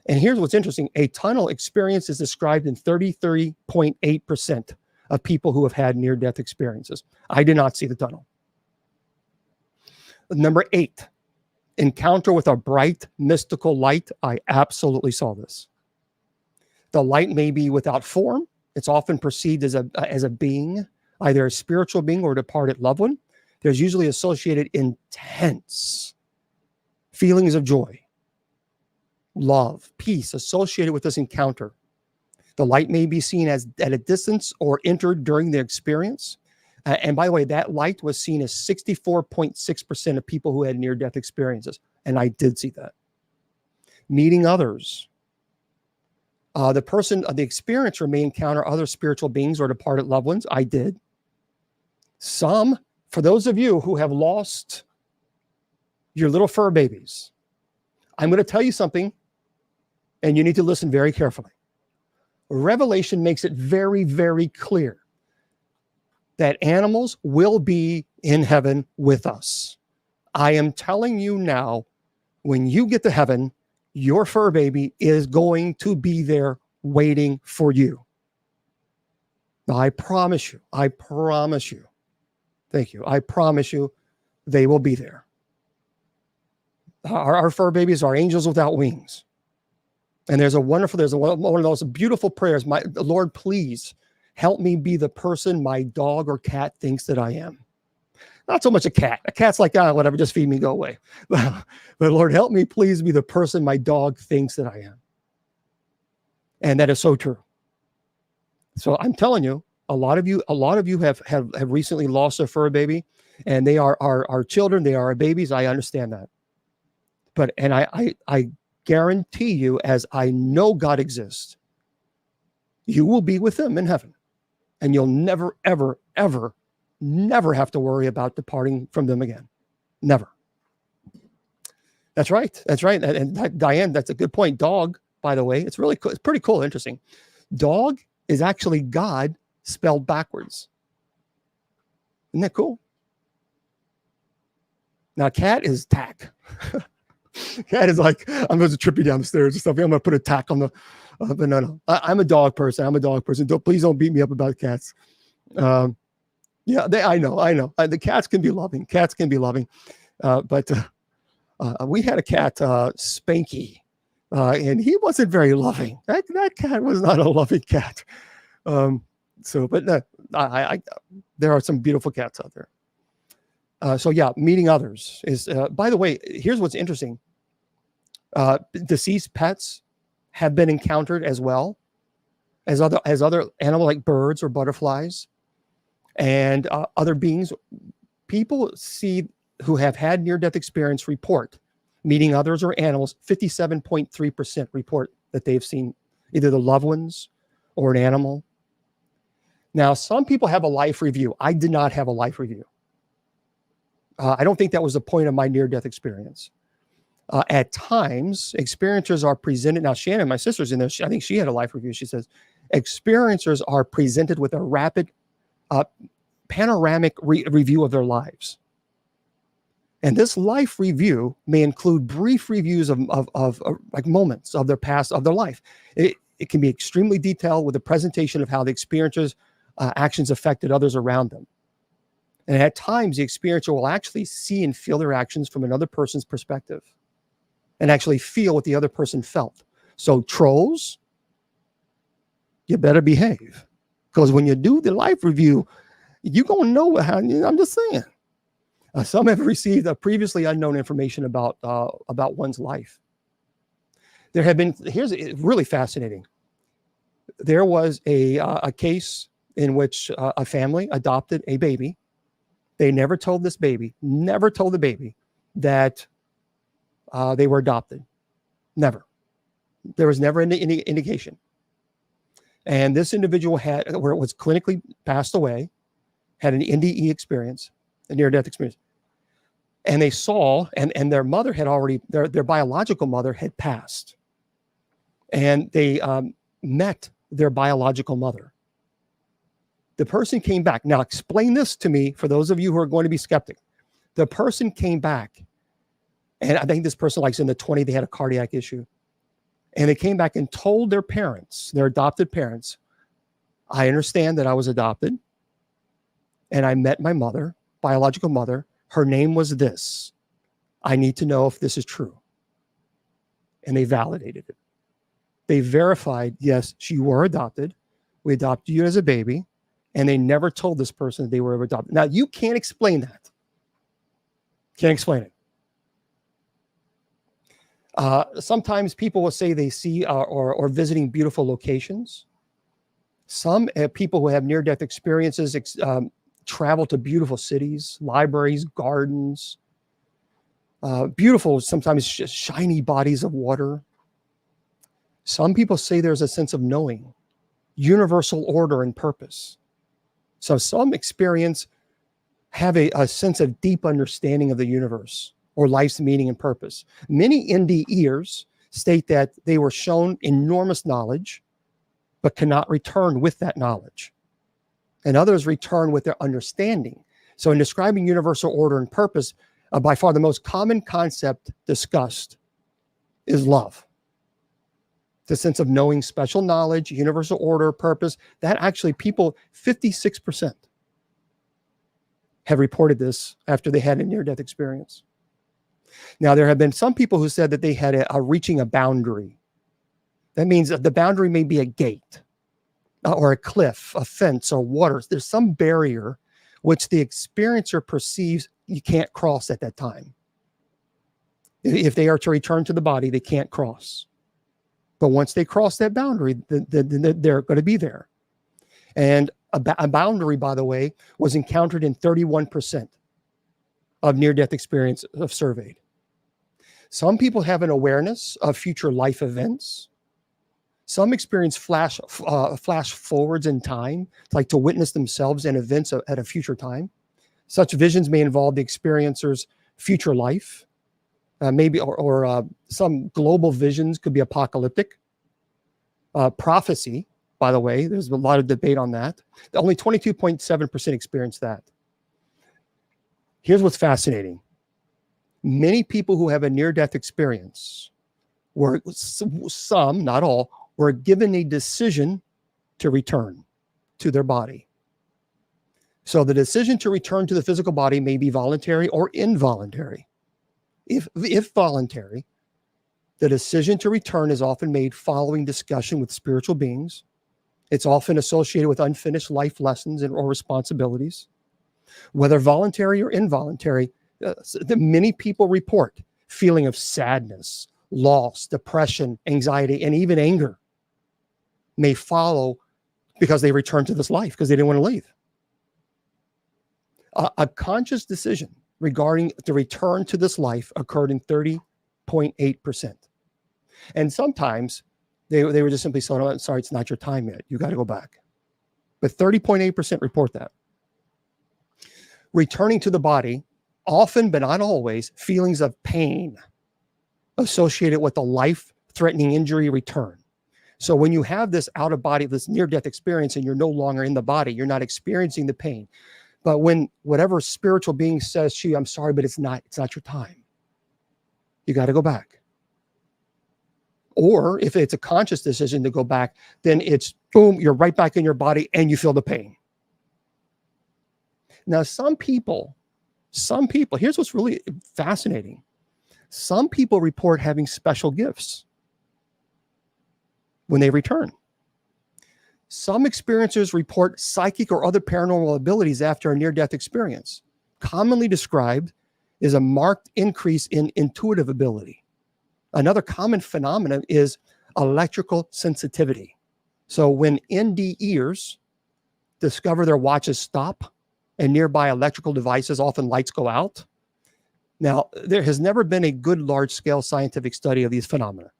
And here's what's interesting. A tunnel experience is described in 33.8% of people who have had near-death experiences. I did not see the tunnel. Number 8, encounter with a bright, mystical light. I absolutely saw this. The light may be without form. It's often perceived as a being, either a spiritual being or a departed loved one. There's usually associated intense feelings of joy, love, peace associated with this encounter. The light may be seen as at a distance or entered during the experience. And by the way, that light was seen as 64.6% of people who had near-death experiences. And I did see that. Meeting others. The experiencer may encounter other spiritual beings or departed loved ones. I did. Some, for those of you who have lost your little fur babies, I'm going to tell you something, and you need to listen very carefully. Revelation makes it very, very clear that animals will be in heaven with us. I am telling you now, when you get to heaven, your fur baby is going to be there waiting for you. I promise you. Thank you. I promise you they will be there. Our fur babies are angels without wings. And there's one of those beautiful prayers. Lord, please help me be the person my dog or cat thinks that I am. Not so much a cat. A cat's like, whatever, just feed me, go away. But Lord, help me please be the person my dog thinks that I am. And that is so true. So I'm telling you, a lot of you have recently lost a fur baby, and they are our children, they are our babies. I understand that. But I guarantee you, as I know God exists, you will be with them in heaven. And you'll never, ever, ever, never have to worry about departing from them again. Never. That's right. That's right. And Diane, that's a good point. Dog, by the way, it's really cool. It's pretty cool. Interesting. Dog is actually God spelled backwards. Isn't that cool? Now, cat is tack. Cat is like, I'm going to trip you down the stairs or something. I'm going to put a tack on the, but no. I'm a dog person. Please don't beat me up about cats. Yeah, I know. The cats can be loving. But we had a cat, Spanky, and he wasn't very loving. That cat was not a loving cat. But there are some beautiful cats out there. So yeah, meeting others is, by the way, here's what's interesting. Deceased pets have been encountered as well as other animals like birds or butterflies and other beings. People who have had near-death experience report meeting others or animals. 57.3% report that they've seen either the loved ones or an animal. Now, some people have a life review. I did not have a life review. I don't think that was the point of my near-death experience. At times, experiencers are presented. Now, Shannon, my sister's in there. I think she had a life review. She says, experiencers are presented with a rapid, panoramic review of their lives. And this life review may include brief reviews of like moments of their past, of their life. It can be extremely detailed with a presentation of how the experiencers' actions affected others around them. And at times, the experiencer will actually see and feel their actions from another person's perspective and actually feel what the other person felt. So trolls, you better behave. Because when you do the life review, you're going to know how, I'm just saying. Some have received previously unknown information about one's life. There have been, here's really fascinating. There was a case in which a family adopted a baby. They never told the baby that they were adopted. Never. There was never any indication. And this individual where it was clinically passed away, had an NDE experience, a near-death experience. And they saw, and their mother had already, their biological mother had passed. And they met their biological mother. The person came back. Now, explain this to me for those of you who are going to be skeptic. The person came back, and I think this person, like in the 20s, they had a cardiac issue. And they came back and told their parents, their adopted parents, I understand that I was adopted, and I met my mother, biological mother. Her name was this. I need to know if this is true. And they validated it. They verified, yes, you were adopted. We adopted you as a baby. And they never told this person that they were adopted. Now, you can't explain that. Can't explain it. Sometimes people will say they see or visiting beautiful locations. Some people who have near-death experiences travel to beautiful cities, libraries, gardens, beautiful, sometimes shiny bodies of water. Some people say there's a sense of knowing, universal order and purpose. So some experience have a sense of deep understanding of the universe or life's meaning and purpose. Many NDEs state that they were shown enormous knowledge, but cannot return with that knowledge. And others return with their understanding. So in describing universal order and purpose, by far the most common concept discussed is love. The sense of knowing special knowledge, universal order, purpose, that actually people, 56% have reported this after they had a near-death experience. Now, there have been some people who said that they had reaching a boundary. That means that the boundary may be a gate or a cliff, a fence, or water. There's some barrier which the experiencer perceives you can't cross at that time. If they are to return to the body, they can't cross. But once they cross that boundary, they're going to be there. And a boundary, by the way, was encountered in 31% of near-death experience of surveyed. Some people have an awareness of future life events. Some experience flash forwards in time, like to witness themselves in events at a future time. Such visions may involve the experiencer's future life. maybe, or some global visions could be apocalyptic. Prophecy, by the way, there's a lot of debate on that. Only 22.7% experience that. Here's what's fascinating. Many people who have a near-death experience were, some, not all, were given a decision to return to their body. So the decision to return to the physical body may be voluntary or involuntary. If voluntary, the decision to return is often made following discussion with spiritual beings. It's often associated with unfinished life lessons or responsibilities. Whether voluntary or involuntary, many people report feeling of sadness, loss, depression, anxiety, and even anger may follow because they return to this life because they didn't want to leave. A conscious decision regarding the return to this life occurred in 30.8%. And sometimes they were just simply saying, oh, sorry, it's not your time yet. You got to go back. But 30.8% report that. Returning to the body, often but not always, feelings of pain associated with a life-threatening injury return. So when you have this out-of-body, this near-death experience, and you're no longer in the body, you're not experiencing the pain. But when whatever spiritual being says to you, I'm sorry, but it's not your time. You got to go back. Or if it's a conscious decision to go back, then it's boom, you're right back in your body and you feel the pain. Now, some people, here's what's really fascinating. Some people report having special gifts when they return. Some experiencers report psychic or other paranormal abilities after a near-death experience. Commonly described is a marked increase in intuitive ability. Another common phenomenon is electrical sensitivity. So when NDEs discover their watches stop and nearby electrical devices, often lights go out. Now, there has never been a good large-scale scientific study of these phenomena.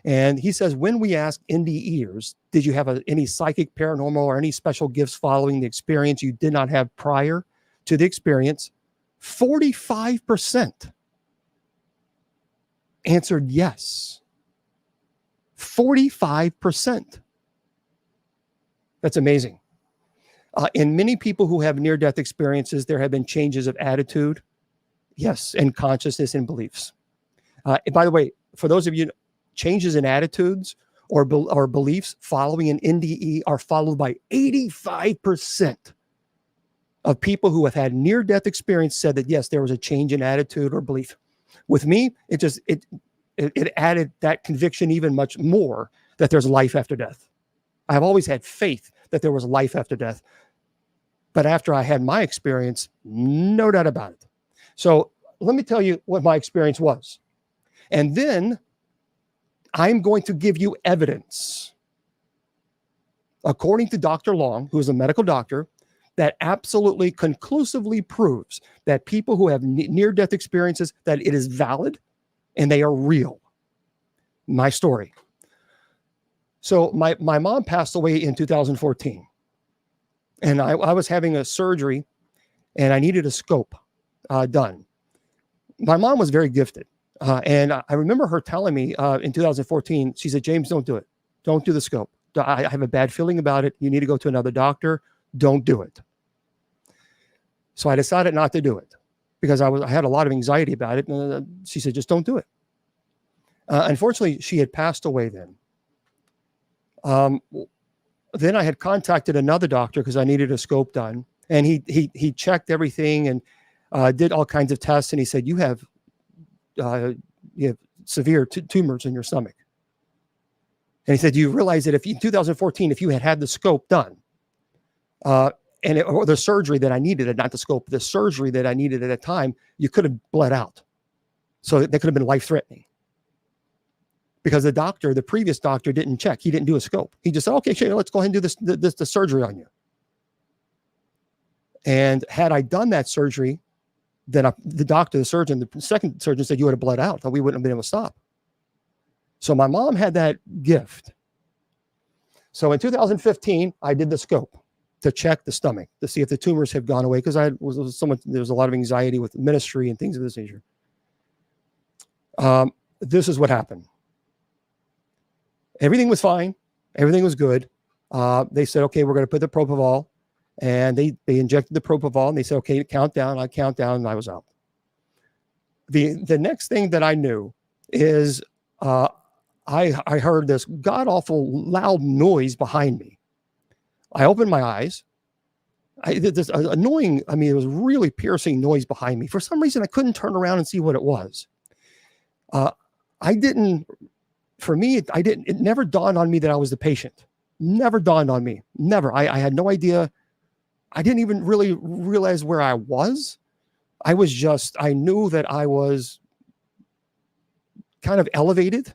And he says, when we ask NDEs, did you have any psychic, paranormal, or any special gifts following the experience you did not have prior to the experience, 45% answered yes. 45%. That's amazing. In many people who have near-death experiences, there have been changes of attitude, yes, and consciousness and beliefs. By the way, for those of you, changes in attitudes or beliefs following an NDE are followed by 85% of people who have had near-death experience said that, yes, there was a change in attitude or belief. With me, it added that conviction even much more that there's life after death. I've always had faith that there was life after death. But after I had my experience, no doubt about it. So let me tell you what my experience was. And then I'm going to give you evidence, according to Dr. Long, who is a medical doctor, that absolutely conclusively proves that people who have near-death experiences, that it is valid and they are real. My story. So my mom passed away in 2014. And I was having a surgery and I needed a scope done. My mom was very gifted. And I remember her telling me in 2014, she said, James, don't do it. Don't do the scope. I have a bad feeling about it. You need to go to another doctor. Don't do it. So I decided not to do it because I had a lot of anxiety about it. And she said, just don't do it. Unfortunately, she had passed away then. Then I had contacted another doctor because I needed a scope done. And he checked everything and did all kinds of tests. And he said, you have severe tumors in your stomach. And he said, do you realize that in 2014, if you had the scope done, or the surgery that I needed, not the scope, the surgery that I needed at that time, you could have bled out. So that could have been life-threatening. Because the previous doctor didn't check. He didn't do a scope. He just said, okay, sure, let's go ahead and do the surgery on you. And had I done that surgery, then the surgeon, the second surgeon said you would have bled out. We wouldn't have been able to stop. So my mom had that gift. So in 2015, I did the scope to check the stomach to see if the tumors have gone away because there was a lot of anxiety with ministry and things of this nature. This is what happened. Everything was fine. Everything was good. They said, okay, we're going to put the propofol, and they injected the propofol, and they said, okay, count down. I count down, and I was out. The next thing that I knew is I heard this god awful loud noise behind me. I opened my eyes. This annoying, I mean, it was really piercing noise behind me. For some reason, I couldn't turn around and see what it was. It never dawned on me that I was the patient. Never dawned on me. Never. I had no idea. I didn't even really realize where I was. I knew that I was kind of elevated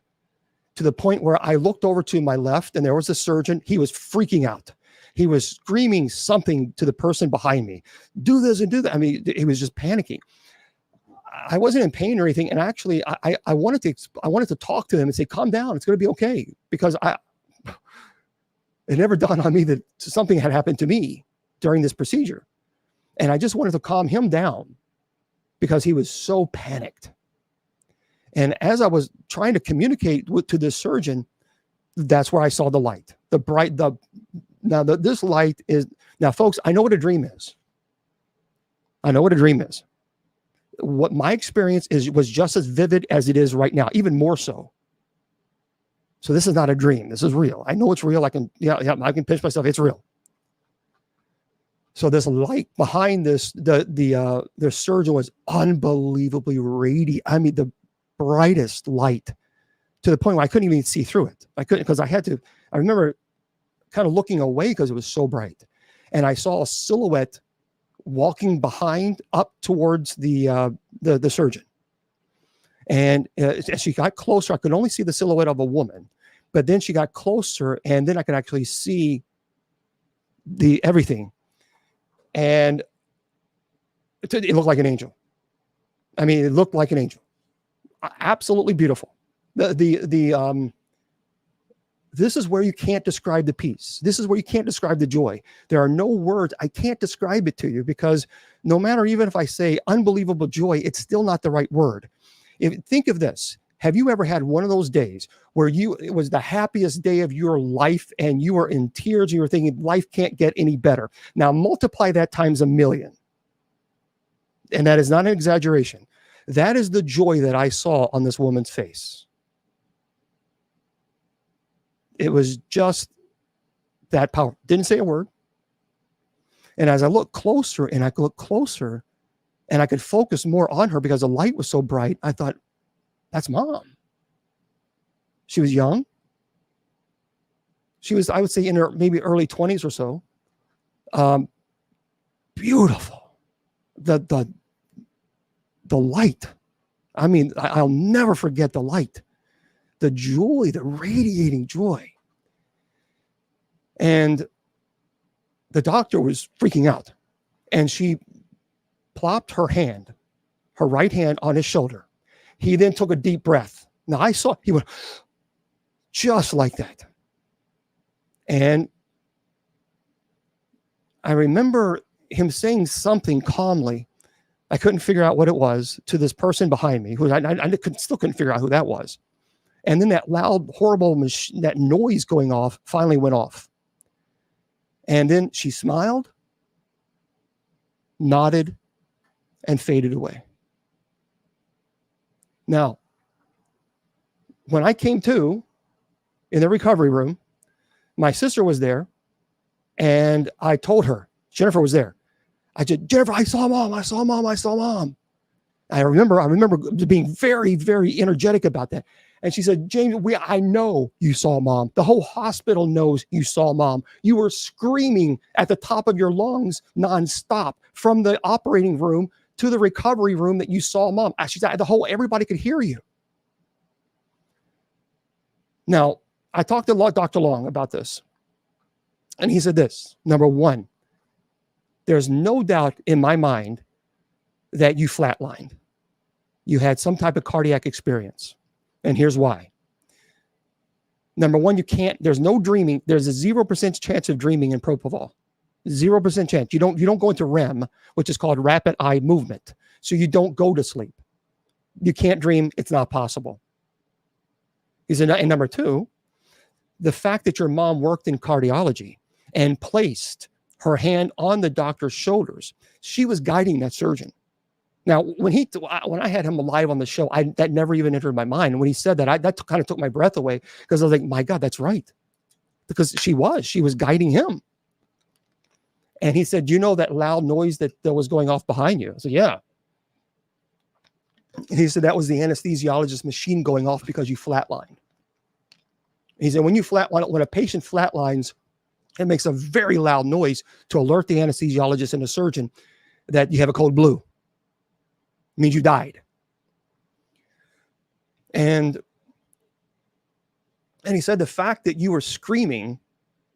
to the point where I looked over to my left and there was a surgeon. He was freaking out. He was screaming something to the person behind me. Do this and do that. I mean, he was just panicking. I wasn't in pain or anything. And actually, I wanted to talk to him and say, calm down. It's going to be okay. Because it never dawned on me that something had happened to me during this procedure. And I just wanted to calm him down because he was so panicked. And as I was trying to communicate to this surgeon, that's where I saw the light. This light is, now folks, I know what a dream is. I know what a dream is. What my experience was just as vivid as it is right now, even more so. So this is not a dream. This is real. I know it's real. I can pinch myself. It's real. So this light behind this, the surgeon was unbelievably radiant. I mean, the brightest light, to the point where I couldn't even see through it. I couldn't, because I remember kind of looking away because it was so bright. And I saw a silhouette walking behind up towards the surgeon. And as she got closer, I could only see the silhouette of a woman. But then she got closer, and then I could actually see everything. And it looked like an angel. I mean, it looked like an angel. Absolutely beautiful. This is where you can't describe the peace. This is where you can't describe the joy. There are no words. I can't describe it to you because no matter, even if I say unbelievable joy, it's still not the right word. Think of this. Have you ever had one of those days where it was the happiest day of your life and you were in tears and you were thinking life can't get any better? Now multiply that times 1,000,000. And that is not an exaggeration. That is the joy that I saw on this woman's face. It was just that power. Didn't say a word. And as I looked closer and I could focus more on her because the light was so bright, I thought, that's Mom. She was young. She was, I would say, in her maybe early 20s or so. Beautiful. The light. I mean, I'll never forget the light. The joy, the radiating joy. And the doctor was freaking out. And she plopped her right hand on his shoulder. He then took a deep breath. Now I saw, he went just like that. And I remember him saying something calmly. I couldn't figure out what it was, to this person behind me, who I still couldn't figure out who that was. And then that loud, horrible that noise going off finally went off. And then she smiled, nodded, and faded away. Now, when I came to in the recovery room, my sister was there, and I told her, Jennifer was there. I said, Jennifer, I saw Mom, I saw Mom, I saw Mom. I remember being very, very energetic about that. And she said, James, I know you saw Mom. The whole hospital knows you saw Mom. You were screaming at the top of your lungs nonstop from the operating room to the recovery room that you saw Mom. She said, everybody could hear you. Now, I talked to Dr. Long about this. And he said this: number one, there's no doubt in my mind that you flatlined. You had some type of cardiac experience. And here's why. Number one, there's no dreaming. There's a 0% chance of dreaming in propofol. 0% chance. You don't go into REM, which is called rapid eye movement. So you don't go to sleep. You can't dream. It's not possible. He said, and number two, the fact that your mom worked in cardiology and placed her hand on the doctor's shoulders, she was guiding that surgeon. Now, when I had him live on the show, that never even entered my mind. And when he said that, that kind of took my breath away, because I was like, my God, that's right. Because she was guiding him. And he said, you know that loud noise that was going off behind you? I said, yeah. And he said, that was the anesthesiologist machine going off because you flatlined. He said, when a patient flatlines, it makes a very loud noise to alert the anesthesiologist and the surgeon that you have a code blue. It means you died. And he said the fact that you were screaming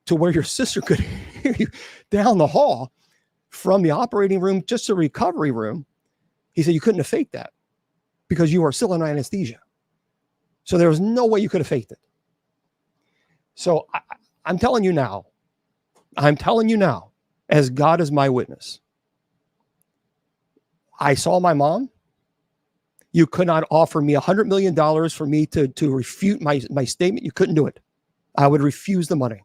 to where your sister could hear you down the hall from the operating room just to the recovery room, he said you couldn't have faked that because you were still in anesthesia. So there was no way you could have faked it. So I'm telling you now, as God is my witness, I saw my mom. You could not offer me $100 million for me to refute my statement. You couldn't do it. I would refuse the money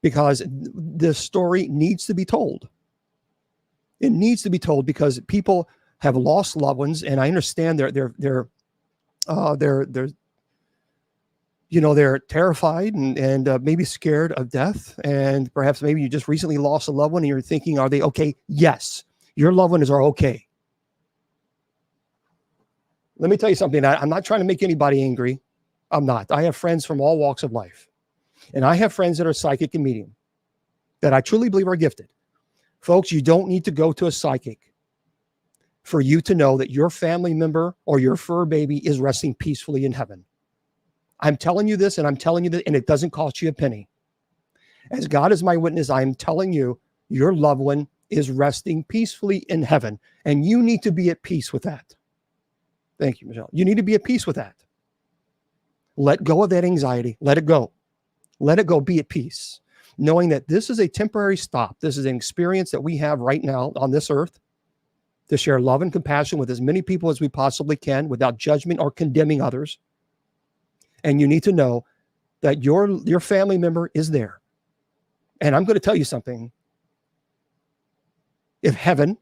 because this story needs to be told. It needs to be told because people have lost loved ones, and I understand they're terrified and maybe scared of death, and perhaps maybe you just recently lost a loved one and you're thinking, are they okay? Yes, your loved ones are okay. Let me tell you something. I'm not trying to make anybody angry. I'm not. I have friends from all walks of life, and I have friends that are psychic and medium that I truly believe are gifted. Folks, you don't need to go to a psychic for you to know that your family member or your fur baby is resting peacefully in heaven. I'm telling you this, and I'm telling you that, and it doesn't cost you a penny. As God is my witness, I'm telling you, your loved one is resting peacefully in heaven, and you need to be at peace with that. Thank you, Michelle. You need to be at peace with that. Let go of that anxiety. Let it go. Let it go. Be at peace, knowing that this is a temporary stop. This is an experience that we have right now on this earth to share love and compassion with as many people as we possibly can without judgment or condemning others. And you need to know that your family member is there. And I'm going to tell you something. If heaven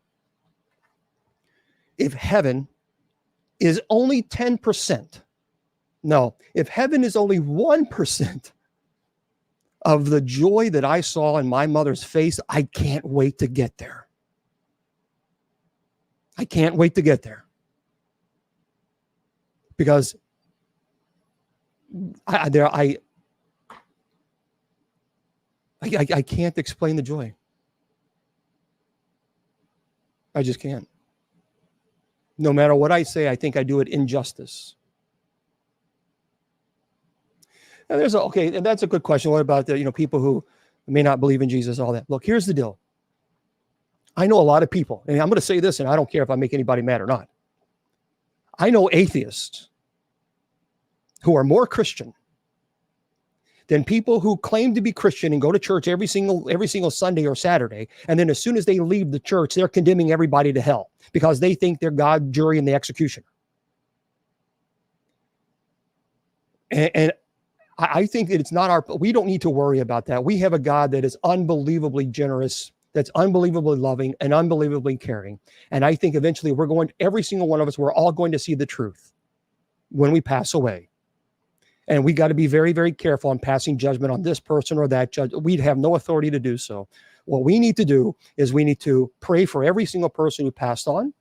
is only 10%, no, if heaven is only 1% of the joy that I saw in my mother's face, I can't wait to get there. I can't wait to get there. Because I can't explain the joy. I just can't. No matter what I say, I think I do it injustice. And that's a good question. What about the people who may not believe in Jesus, all that? Look, here's the deal. I know a lot of people, and I'm going to say this, and I don't care if I make anybody mad or not. I know atheists who are more Christian than people who claim to be Christian and go to church every single Sunday or Saturday, and then as soon as they leave the church, they're condemning everybody to hell because they think they're God, jury, and the executioner. And I think that it's not we don't need to worry about that. We have a God that is unbelievably generous, that's unbelievably loving, and unbelievably caring. And I think eventually every single one of us, we're all going to see the truth when we pass away. And we got to be very, very careful on passing judgment on this person or that judge. We'd have no authority to do so. What we need to do is we need to pray for every single person who passed on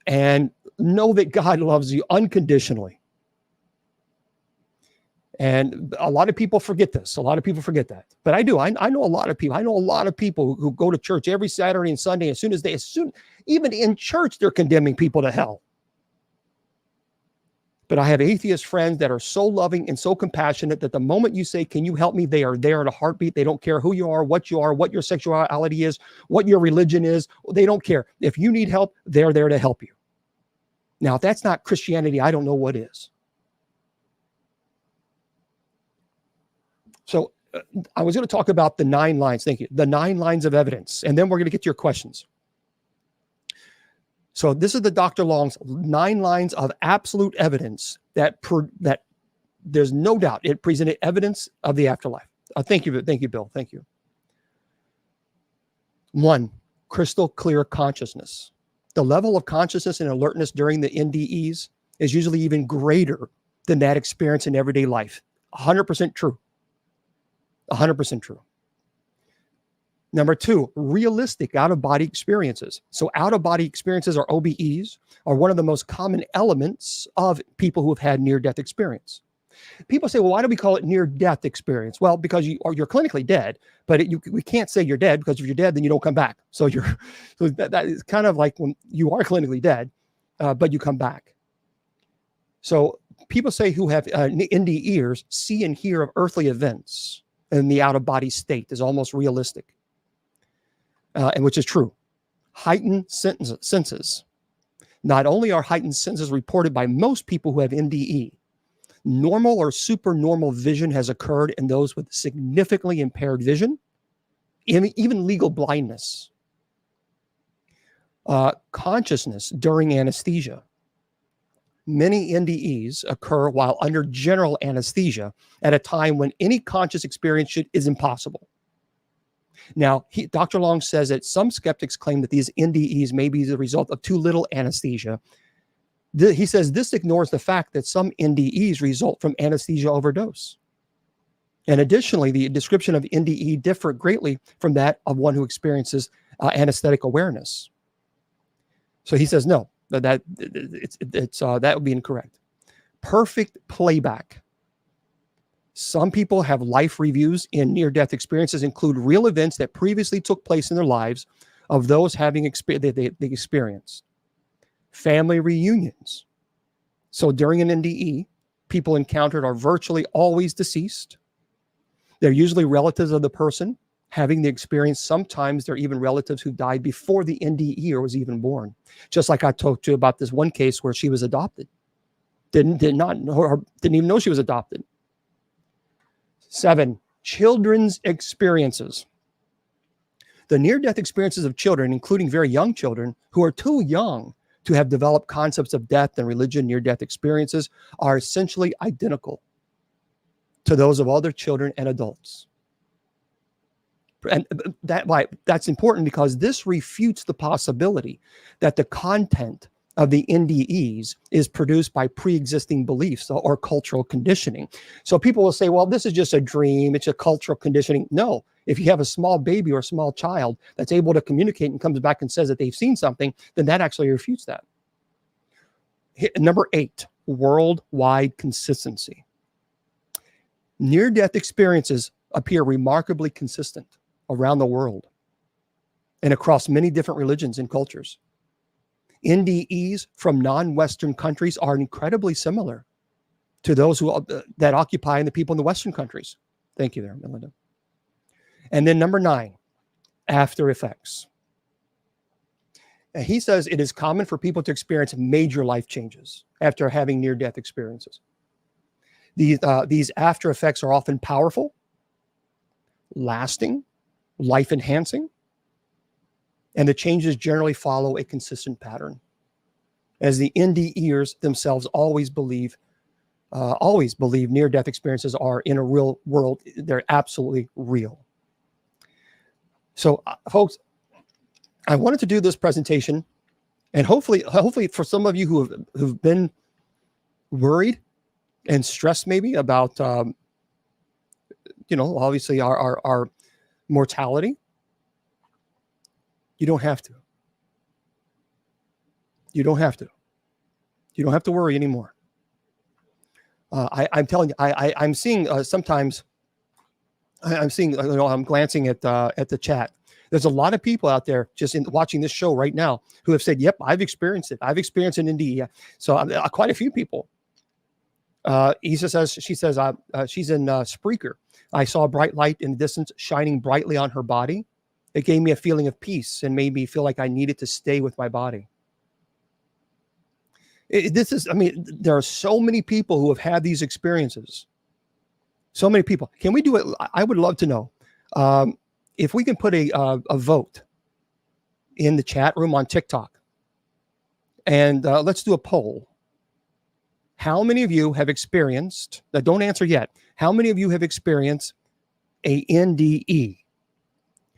and know that God loves you unconditionally. And a lot of people forget this. A lot of people forget that. But I do. I know a lot of people. I know a lot of people who go to church every Saturday and Sunday. Even in church, they're condemning people to hell. But I have atheist friends that are so loving and so compassionate that the moment you say, can you help me? They are there in a heartbeat. They don't care who you are, what your sexuality is, what your religion is. They don't care. If you need help, they're there to help you. Now, if that's not Christianity, I don't know what is. So I was going to talk about the 9 lines. Thank you. The 9 lines of evidence. And then we're going to get to your questions. So this is the Dr. Long's 9 lines of absolute evidence that there's no doubt it presented evidence of the afterlife. Thank you, Bill. Thank you. 1, crystal clear consciousness. The level of consciousness and alertness during the NDEs is usually even greater than that experience in everyday life. 100% true. 100% true. Number 2, realistic out-of-body experiences. So out-of-body experiences, or OBEs, are one of the most common elements of people who have had near-death experience. People say, well, why do we call it near-death experience? Well, because you're clinically dead, but we can't say you're dead, because if you're dead, then you don't come back. So that is kind of like when you are clinically dead, but you come back. So people say who have NDEs see and hear of earthly events in the out-of-body state is almost realistic. And which is true. Heightened senses. Not only are heightened senses reported by most people who have NDE, normal or supernormal vision has occurred in those with significantly impaired vision, even legal blindness. Consciousness during anesthesia. Many NDEs occur while under general anesthesia at a time when any conscious experience is impossible. Now, Dr. Long says that some skeptics claim that these NDEs may be the result of too little anesthesia. He says this ignores the fact that some NDEs result from anesthesia overdose. And additionally, the description of NDE differ greatly from that of one who experiences anesthetic awareness. So he says no, that would be incorrect. Perfect playback. Some people have life reviews in near-death experiences include real events that previously took place in their lives of those having they experienced. Family reunions. So during an NDE, people encountered are virtually always deceased. They're usually relatives of the person having the experience. Sometimes they're even relatives who died before the NDE or was even born. Just like I talked to you about this one case where she was adopted. Didn't even know she was adopted. 7, children's experiences. The near-death experiences of children, including very young children who are too young to have developed concepts of death and religion, near-death experiences, are essentially identical to those of other children and adults. And that's important because this refutes the possibility that the content of the NDEs is produced by pre-existing beliefs or cultural conditioning. So people will say, well, this is just a dream. It's a cultural conditioning. No, if you have a small baby or a small child that's able to communicate and comes back and says that they've seen something, then that actually refutes that. Number 8, worldwide consistency. Near-death experiences appear remarkably consistent around the world and across many different religions and cultures. NDEs from non-Western countries are incredibly similar to those that occupy the people in the Western countries. Thank you there, Melinda. And then number 9, after effects. He says it is common for people to experience major life changes after having near-death experiences. These after effects are often powerful, lasting, life-enhancing, and the changes generally follow a consistent pattern, as the NDEs themselves always believe near-death experiences are in a real world. They're absolutely real. So, folks, I wanted to do this presentation, and hopefully for some of you who've been worried and stressed maybe about, obviously our mortality. You don't have to. You don't have to. You don't have to worry anymore. I'm telling you, I'm seeing sometimes. I'm seeing. I'm glancing at the chat. There's a lot of people out there just watching this show right now who have said, "Yep, I've experienced it. I've experienced an NDE." So quite a few people. Isa says she's in Spreaker. I saw a bright light in the distance shining brightly on her body. It gave me a feeling of peace and made me feel like I needed to stay with my body. There are so many people who have had these experiences. So many people. Can we do it? I would love to know if we can put a vote in the chat room on TikTok. And let's do a poll. How many of you have experienced, don't answer yet, how many of you have experienced a NDE?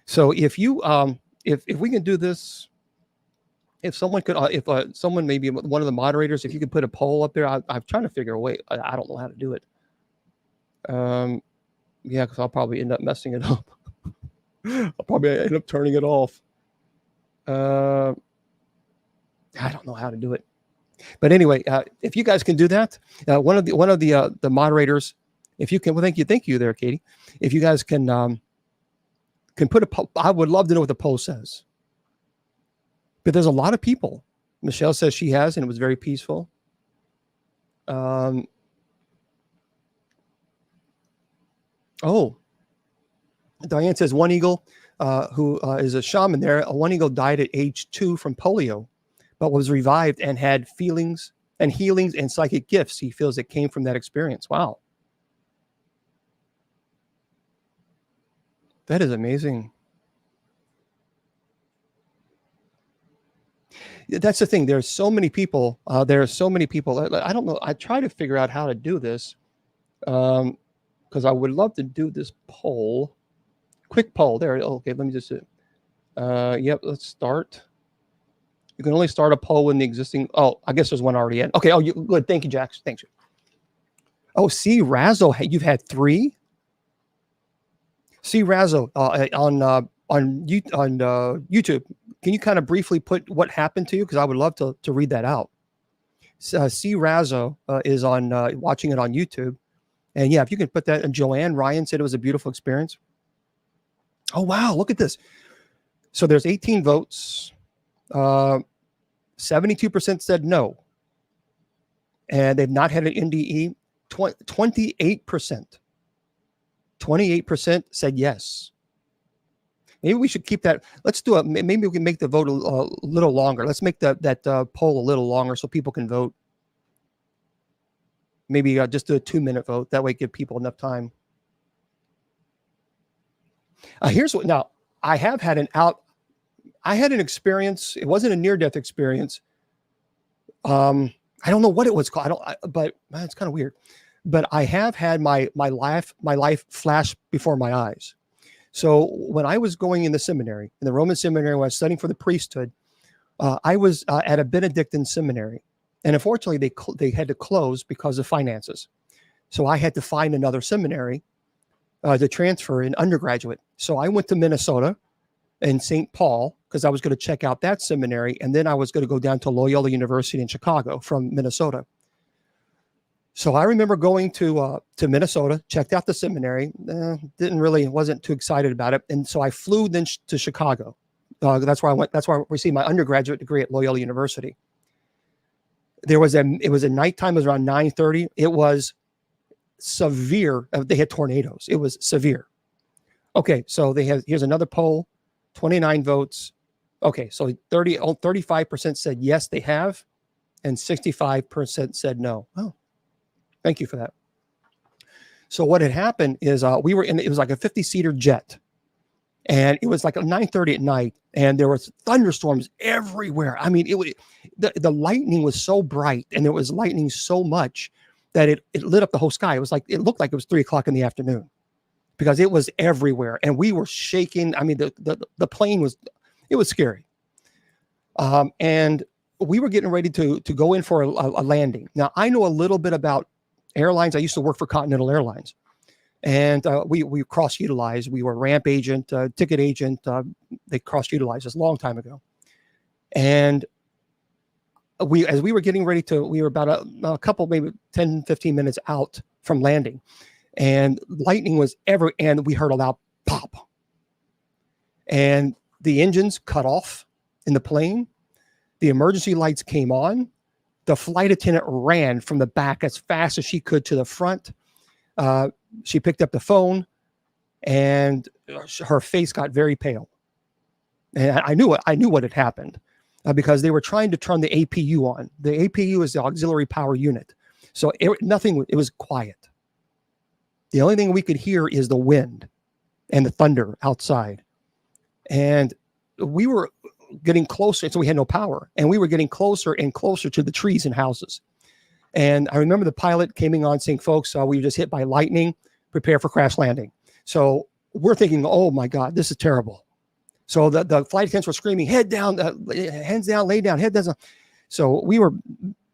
So if you, if we can do this, if someone could, if someone, maybe one of the moderators, if you could put a poll up there, I'm trying to figure a way. I don't know how to do it. Yeah, because I'll probably end up messing it up. I'll probably end up turning it off. I don't know how to do it. But anyway, if you guys can do that, one of the moderators, if you can, well, thank you there, Katie. If you guys can put a poll, I would love to know what the poll says. But there's a lot of people. Michelle says she has, and it was very peaceful. Oh, Diane says one eagle, who is a shaman there. One eagle died at age 2 from polio, but was revived and had feelings and healings and psychic gifts. He feels it came from that experience. Wow. That is amazing. That's the thing. There's so many people. I don't know. I try to figure out how to do this because I would love to do this poll. Quick poll there. Okay, let me just yep, let's start. You can only start a poll when the existing, oh, I guess there's one already in. Okay, good. Thank you, Jax. Thanks. Oh, see, Razzo, you've had 3? See, Razzo, on YouTube, can you kind of briefly put what happened to you? Because I would love to read that out. See, Razzo is on watching it on YouTube. And yeah, if you can put that, and Joanne Ryan said it was a beautiful experience. Oh, wow, look at this. So there's 18 votes. 72% said no. And they've not had an NDE. 28%. 28% said yes. Maybe we should keep that. Let's do maybe we can make the vote a little longer. Let's make that poll a little longer so people can vote. Maybe just do a 2-minute vote. That way give people enough time. Here's what, now I have had I had an experience. It wasn't a near-death experience. I don't know what it was called. But it's kind of weird. But I have had my life flash before my eyes. So when I was going in the seminary, in the Roman seminary, when I was studying for the priesthood, I was at a Benedictine seminary, and unfortunately they had to close because of finances. So I had to find another seminary to transfer in undergraduate. So I went to Minnesota and St. Paul because I was going to check out that seminary, and then I was going to go down to Loyola University in Chicago from Minnesota. So I remember going to Minnesota, checked out the seminary, wasn't too excited about it, and so I flew then to Chicago. That's where I went. That's where I received my undergraduate degree at Loyola University. It was a nighttime. It was around 9:30. It was severe. They had tornadoes. It was severe. Okay, so here's another poll, 29 votes. Okay, so 35% said yes, they have, and 65% said no. Oh, thank you for that. So what had happened is we were it was like a 50-seater jet, and it was like 9:30 at night, and there was thunderstorms everywhere. I mean, the lightning was so bright, and there was lightning so much that it lit up the whole sky. It looked like it was 3:00 in the afternoon because it was everywhere, and we were shaking. I mean, the plane was scary, and we were getting ready to go in for a landing. Now I know a little bit about airlines. I used to work for Continental Airlines, and we cross-utilized. We were ramp agent, ticket agent. They cross-utilized us a long time ago. And as we were getting ready we were about a couple, maybe 10, 15 minutes out from landing, and lightning was and we heard a loud pop. And the engines cut off in the plane. The emergency lights came on. The flight attendant ran from the back as fast as she could to the front. She picked up the phone, and her face got very pale. And I knew what had happened because they were trying to turn the APU on. The APU is the auxiliary power unit. So it was quiet. The only thing we could hear is the wind and the thunder outside. And we were getting closer. So we had no power, and we were getting closer and closer to the trees and houses. And I remember the pilot came on saying, folks, we were just hit by lightning, prepare for crash landing. So we're thinking, oh my God, this is terrible. So the flight attendants were screaming, head down, hands down, lay down, head down. So we were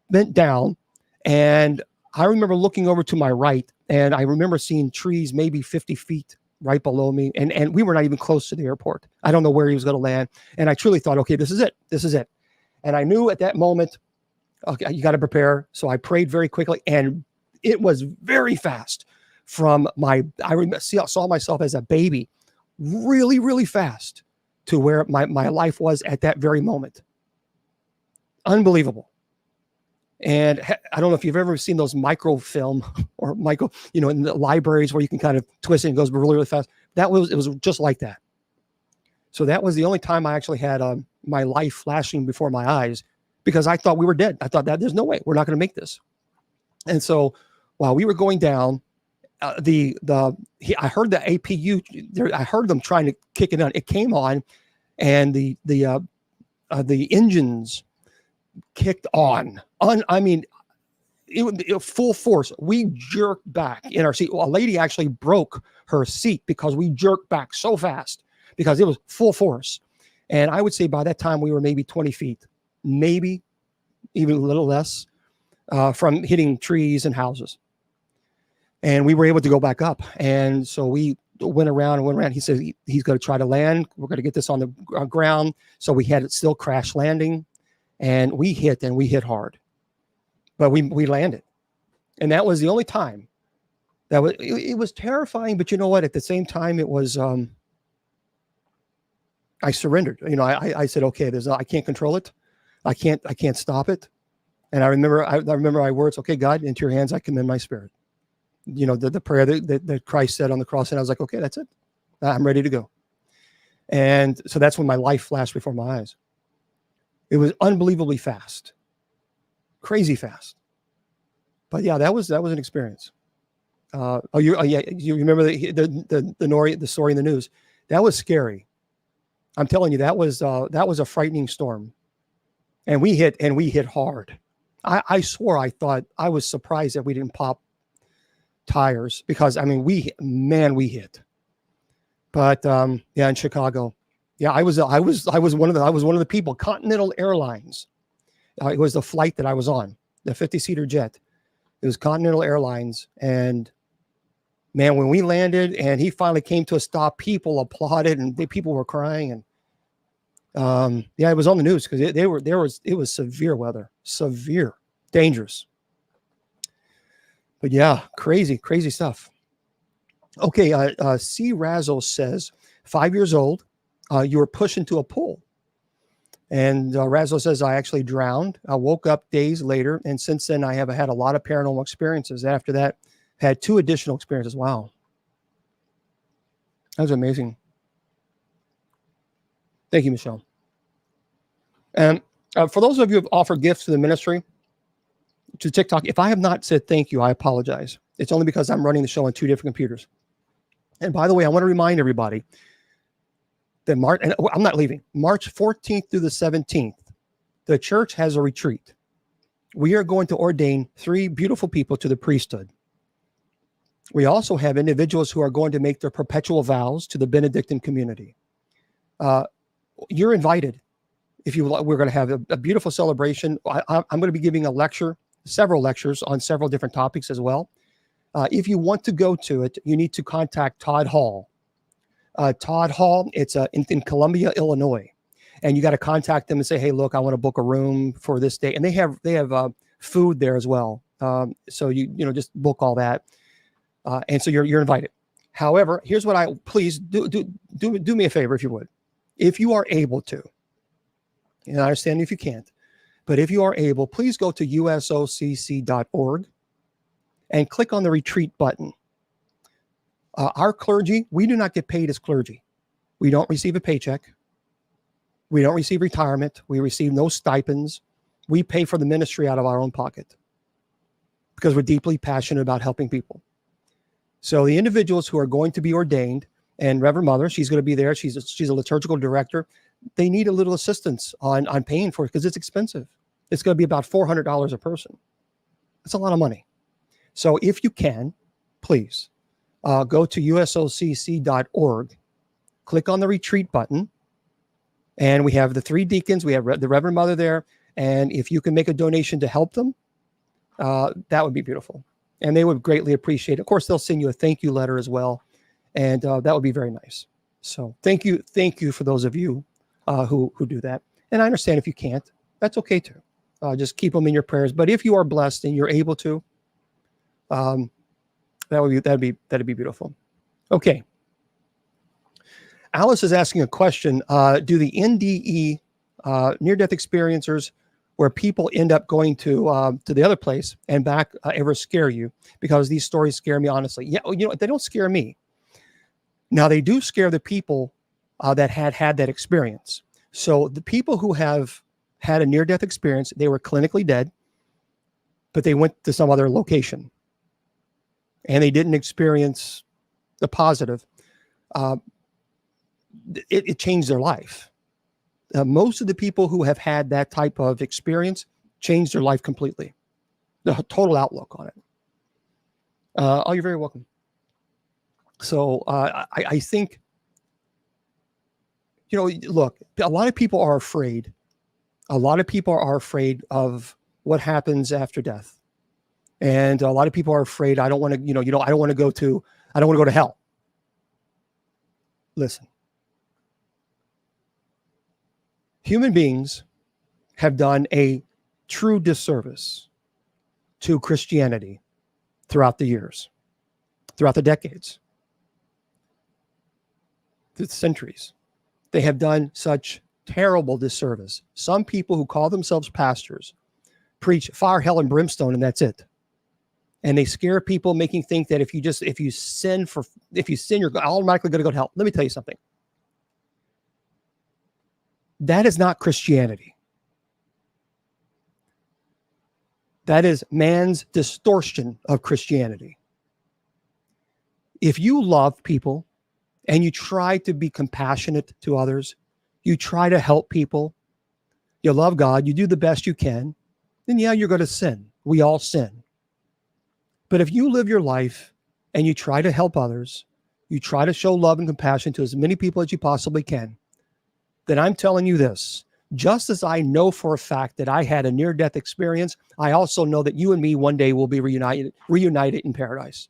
bent down, and I remember looking over to my right, and I remember seeing trees maybe 50 feet right below me. And we were not even close to the airport. I don't know where he was going to land. And I truly thought, okay, this is it. This is it. And I knew at that moment, okay, you got to prepare. So I prayed very quickly, and it was very fast from I saw myself as a baby really, really fast to where my life was at that very moment. Unbelievable. And I don't know if you've ever seen those microfilm or in the libraries where you can kind of twist it and it goes really, really fast. It was just like that. So that was the only time I actually had my life flashing before my eyes, because I thought we were dead. I thought that there's no way we're not going to make this. And so while we were going down, I heard the APU. I heard them trying to kick it on. It came on, and the engines kicked on. I mean, it full force. We jerked back in our seat. Well, a lady actually broke her seat because we jerked back so fast because it was full force. And I would say by that time we were maybe 20 feet, maybe even a little less, from hitting trees and houses. And we were able to go back up. And so we went around. He said he's going to try to land. We're going to get this on the ground. So we had it still crash landing, and we hit hard, but we landed. And that was the only time it was terrifying. But you know what? At the same time, it was, I surrendered. I said, okay, I can't control it. I can't stop it. And I remember my words, okay, God, into your hands I commend my spirit. The prayer that Christ said on the cross. And I was like, okay, that's it. I'm ready to go. And so that's when my life flashed before my eyes. It was unbelievably fast, crazy fast. But yeah, that was an experience. You remember the story in the news? That was scary. I'm telling you, that was a frightening storm. And we hit hard. I swore I was surprised that we didn't pop tires, because we hit. But in Chicago, I was one of the people. Continental Airlines, it was the flight that I was on, the 50-seater jet. It was Continental Airlines, and man, when we landed and he finally came to a stop, people applauded and people were crying. And it was on the news because it was severe weather, severe, dangerous. But yeah, crazy stuff. Okay, C. Razzle says, 5 years old, you were pushed into a pool. And Razzle says, I actually drowned. I woke up days later, and since then I have had a lot of paranormal experiences. After that, had 2 additional experiences. Wow. That was amazing. Thank you, Michelle. And for those of you who have offered gifts to the ministry, to TikTok, if I have not said thank you, I apologize. It's only because I'm running the show on 2 different computers. And by the way, I want to remind everybody that I'm not leaving. March 14th through the 17th, the church has a retreat. We are going to ordain 3 beautiful people to the priesthood. We also have individuals who are going to make their perpetual vows to the Benedictine community. You're invited. We're going to have a beautiful celebration. I'm going to be giving several lectures on several different topics as well. If you want to go to it, you need to contact Todd Hall. Todd Hall, it's in Columbia, Illinois. And you got to contact them and say, hey, look, I want to book a room for this day. And they have food there as well. So you just book all that. And so you're invited. However, here's what please do me a favor, if you would. If you are able to, and I understand if you can't, but if you are able, please go to usocc.org and click on the retreat button. Our clergy, we do not get paid as clergy. We don't receive a paycheck. We don't receive retirement. We receive no stipends. We pay for the ministry out of our own pocket because we're deeply passionate about helping people. So the individuals who are going to be ordained, and Reverend Mother, she's going to be there. She's a liturgical director. they need a little assistance on paying for it because it's expensive. It's going to be about $400 a person. That's a lot of money. So if you can, please go to usocc.org, click on the retreat button, and we have the 3 deacons. We have the Reverend Mother there. And if you can make a donation to help them, that would be beautiful. And they would greatly appreciate it. Of course, they'll send you a thank you letter as well. And that would be very nice. So thank you for those of you who do that. And I understand if you can't, that's okay too. Just keep them in your prayers. But if you are blessed and you're able to, that'd be beautiful. Okay. Alice is asking a question. Do the NDE near-death experiencers, where people end up going to the other place and back, ever scare you? Because these stories scare me, honestly. Yeah, they don't scare me. Now, they do scare the people that had that experience. So the people who have had a near-death experience, they were clinically dead, but they went to some other location and they didn't experience the positive. It changed their life. Most of the people who have had that type of experience changed their life completely. The total outlook on it. Oh, you're very welcome. So I think, look, a lot of people are afraid. A lot of people are afraid of what happens after death. And a lot of people are afraid, I don't want to, I don't want to go to hell. Listen. Human beings have done a true disservice to Christianity throughout the years, throughout the decades, the centuries. They have done such terrible disservice. Some people who call themselves pastors preach fire, hell, and brimstone, and that's it. And they scare people, making think that if you sin, you're automatically going to go to hell. Let me tell you something. That is not Christianity. That is man's distortion of Christianity. If you love people and you try to be compassionate to others, you try to help people, you love God, you do the best you can, then yeah, you're going to sin. We all sin. But if you live your life and you try to help others, you try to show love and compassion to as many people as you possibly can, then I'm telling you this, just as I know for a fact that I had a near-death experience, I also know that you and me one day will be reunited in paradise.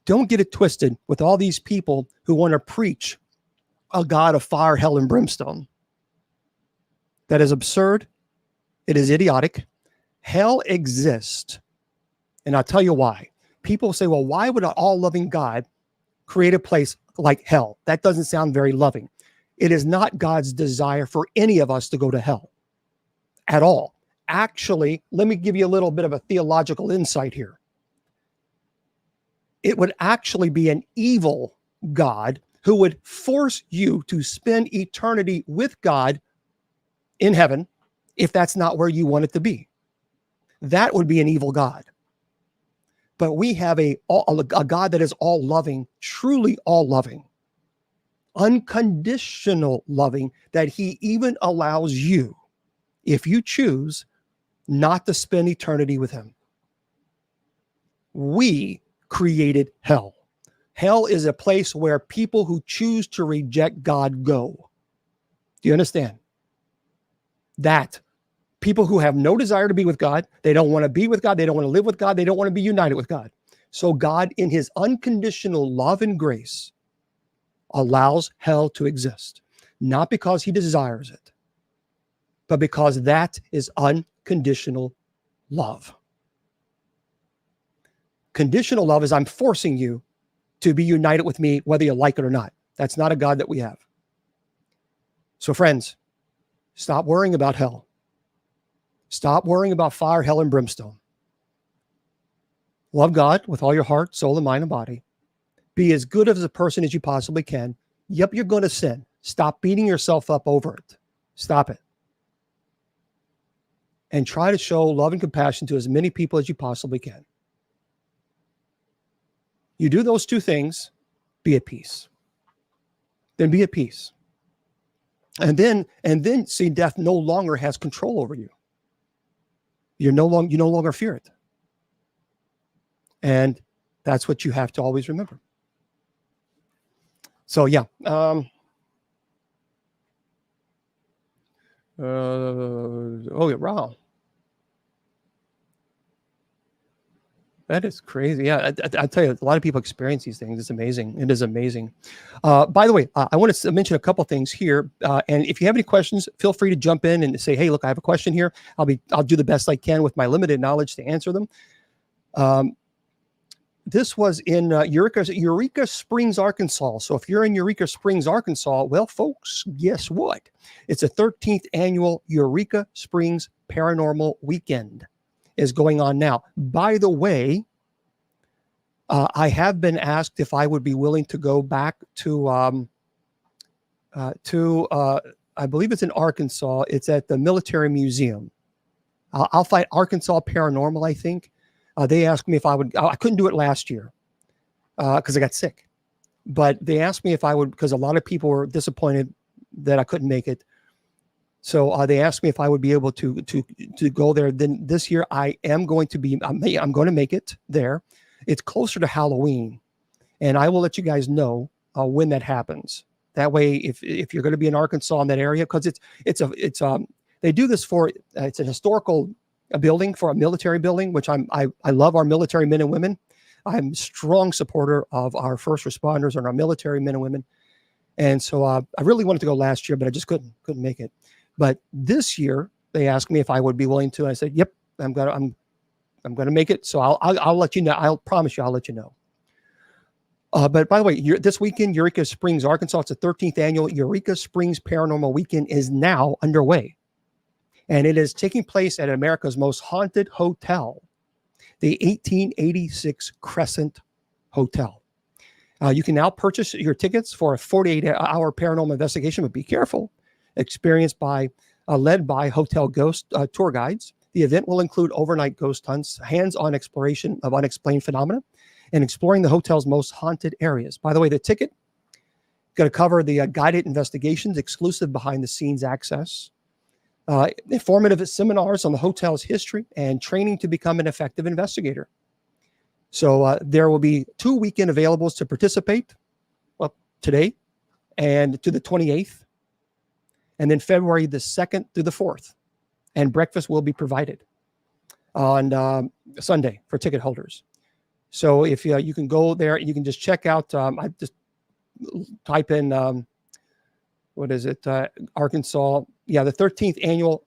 Don't get it twisted with all these people who want to preach a God of fire, hell, and brimstone. That is absurd. It is idiotic. Hell exists. And I'll tell you why. People say, well, why would an all-loving God create a place like hell? That doesn't sound very loving. It is not God's desire for any of us to go to hell at all. Actually, let me give you a little bit of a theological insight here. It would actually be an evil God who would force you to spend eternity with God in heaven if that's not where you want it to be. That would be an evil God. But we have a God that is all loving, truly all loving, unconditional loving, that he even allows you, if you choose, not to spend eternity with him. We created hell. Hell is a place where people who choose to reject God go. Do you understand? That people who have no desire to be with God, they don't want to be with God, they don't want to live with God, they don't want to be united with God. So God, in his unconditional love and grace, allows hell to exist. Not because he desires it, but because that is unconditional love. Conditional love is I'm forcing you to be united with me, whether you like it or not. That's not a God that we have. So friends, stop worrying about hell. Stop worrying about fire, hell, and brimstone. Love God with all your heart, soul, and mind and body. Be as good as a person as you possibly can. Yep, you're going to sin. Stop beating yourself up over it. Stop it. And try to show love and compassion to as many people as you possibly can. You do those two things, be at peace. Then be at peace. And then see, death no longer has control over you. You no longer fear it. And that's what you have to always remember. So yeah. Oh yeah, wow. That is crazy. Yeah, I tell you, a lot of people experience these things. It's amazing. It is amazing. By the way, I want to mention a couple things here. And if you have any questions, feel free to jump in and say, "Hey, look, I have a question here." I'll do the best I can with my limited knowledge to answer them. This was in Eureka Springs, Arkansas. So if you're in Eureka Springs, Arkansas, well, folks, guess what? It's a 13th annual Eureka Springs Paranormal Weekend is going on now. By the way, I have been asked if I would be willing to go back to I believe it's in Arkansas. It's at the Military Museum. I'll find Arkansas Paranormal, I think. They asked me if I would. I couldn't do it last year because I got sick. But they asked me if I would, because a lot of people were disappointed that I couldn't make it. So they asked me if I would be able to go there. Then this year I am going to be. I'm going to make it there. It's closer to Halloween, and I will let you guys know when that happens. That way, if you're going to be in Arkansas in that area, because they do this for it's a historical building, for a military building, which I love our military men and women. I'm a strong supporter of our first responders and our military men and women. And so I really wanted to go last year, but I just couldn't make it. But this year they asked me if I would be willing to. And I said, "Yep, I'm gonna make it." So I'll let you know. I'll promise you, I'll let you know. But by the way, this weekend, Eureka Springs, Arkansas, it's the 13th annual Eureka Springs Paranormal Weekend is now underway. And it is taking place at America's most haunted hotel, the 1886 Crescent Hotel. You can now purchase your tickets for a 48-hour paranormal investigation, but be careful. Led by hotel ghost tour guides. The event will include overnight ghost hunts, hands-on exploration of unexplained phenomena, and exploring the hotel's most haunted areas. By the way, the ticket going to cover the guided investigations, exclusive behind-the-scenes access, informative seminars on the hotel's history, and training to become an effective investigator. So there will be 2 weekend availables to participate. Well, today and to the 28th. And then February the 2nd through the 4th. And breakfast will be provided on Sunday for ticket holders. So if you can go there, you can just check out, I just type in, Arkansas. Yeah, the 13th annual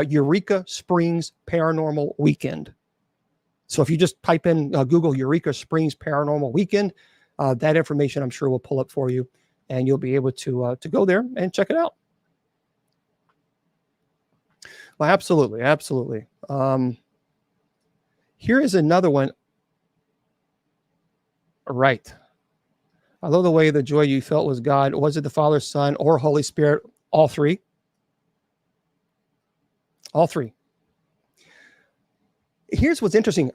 Eureka Springs Paranormal Weekend. So if you just type in Google Eureka Springs Paranormal Weekend, that information I'm sure will pull up for you, and you'll be able to go there and check it out. Well, absolutely. Here is another one. Right. I love the way the joy you felt was God. Was it the Father, Son, or Holy Spirit? All three. All three. Here's what's interesting.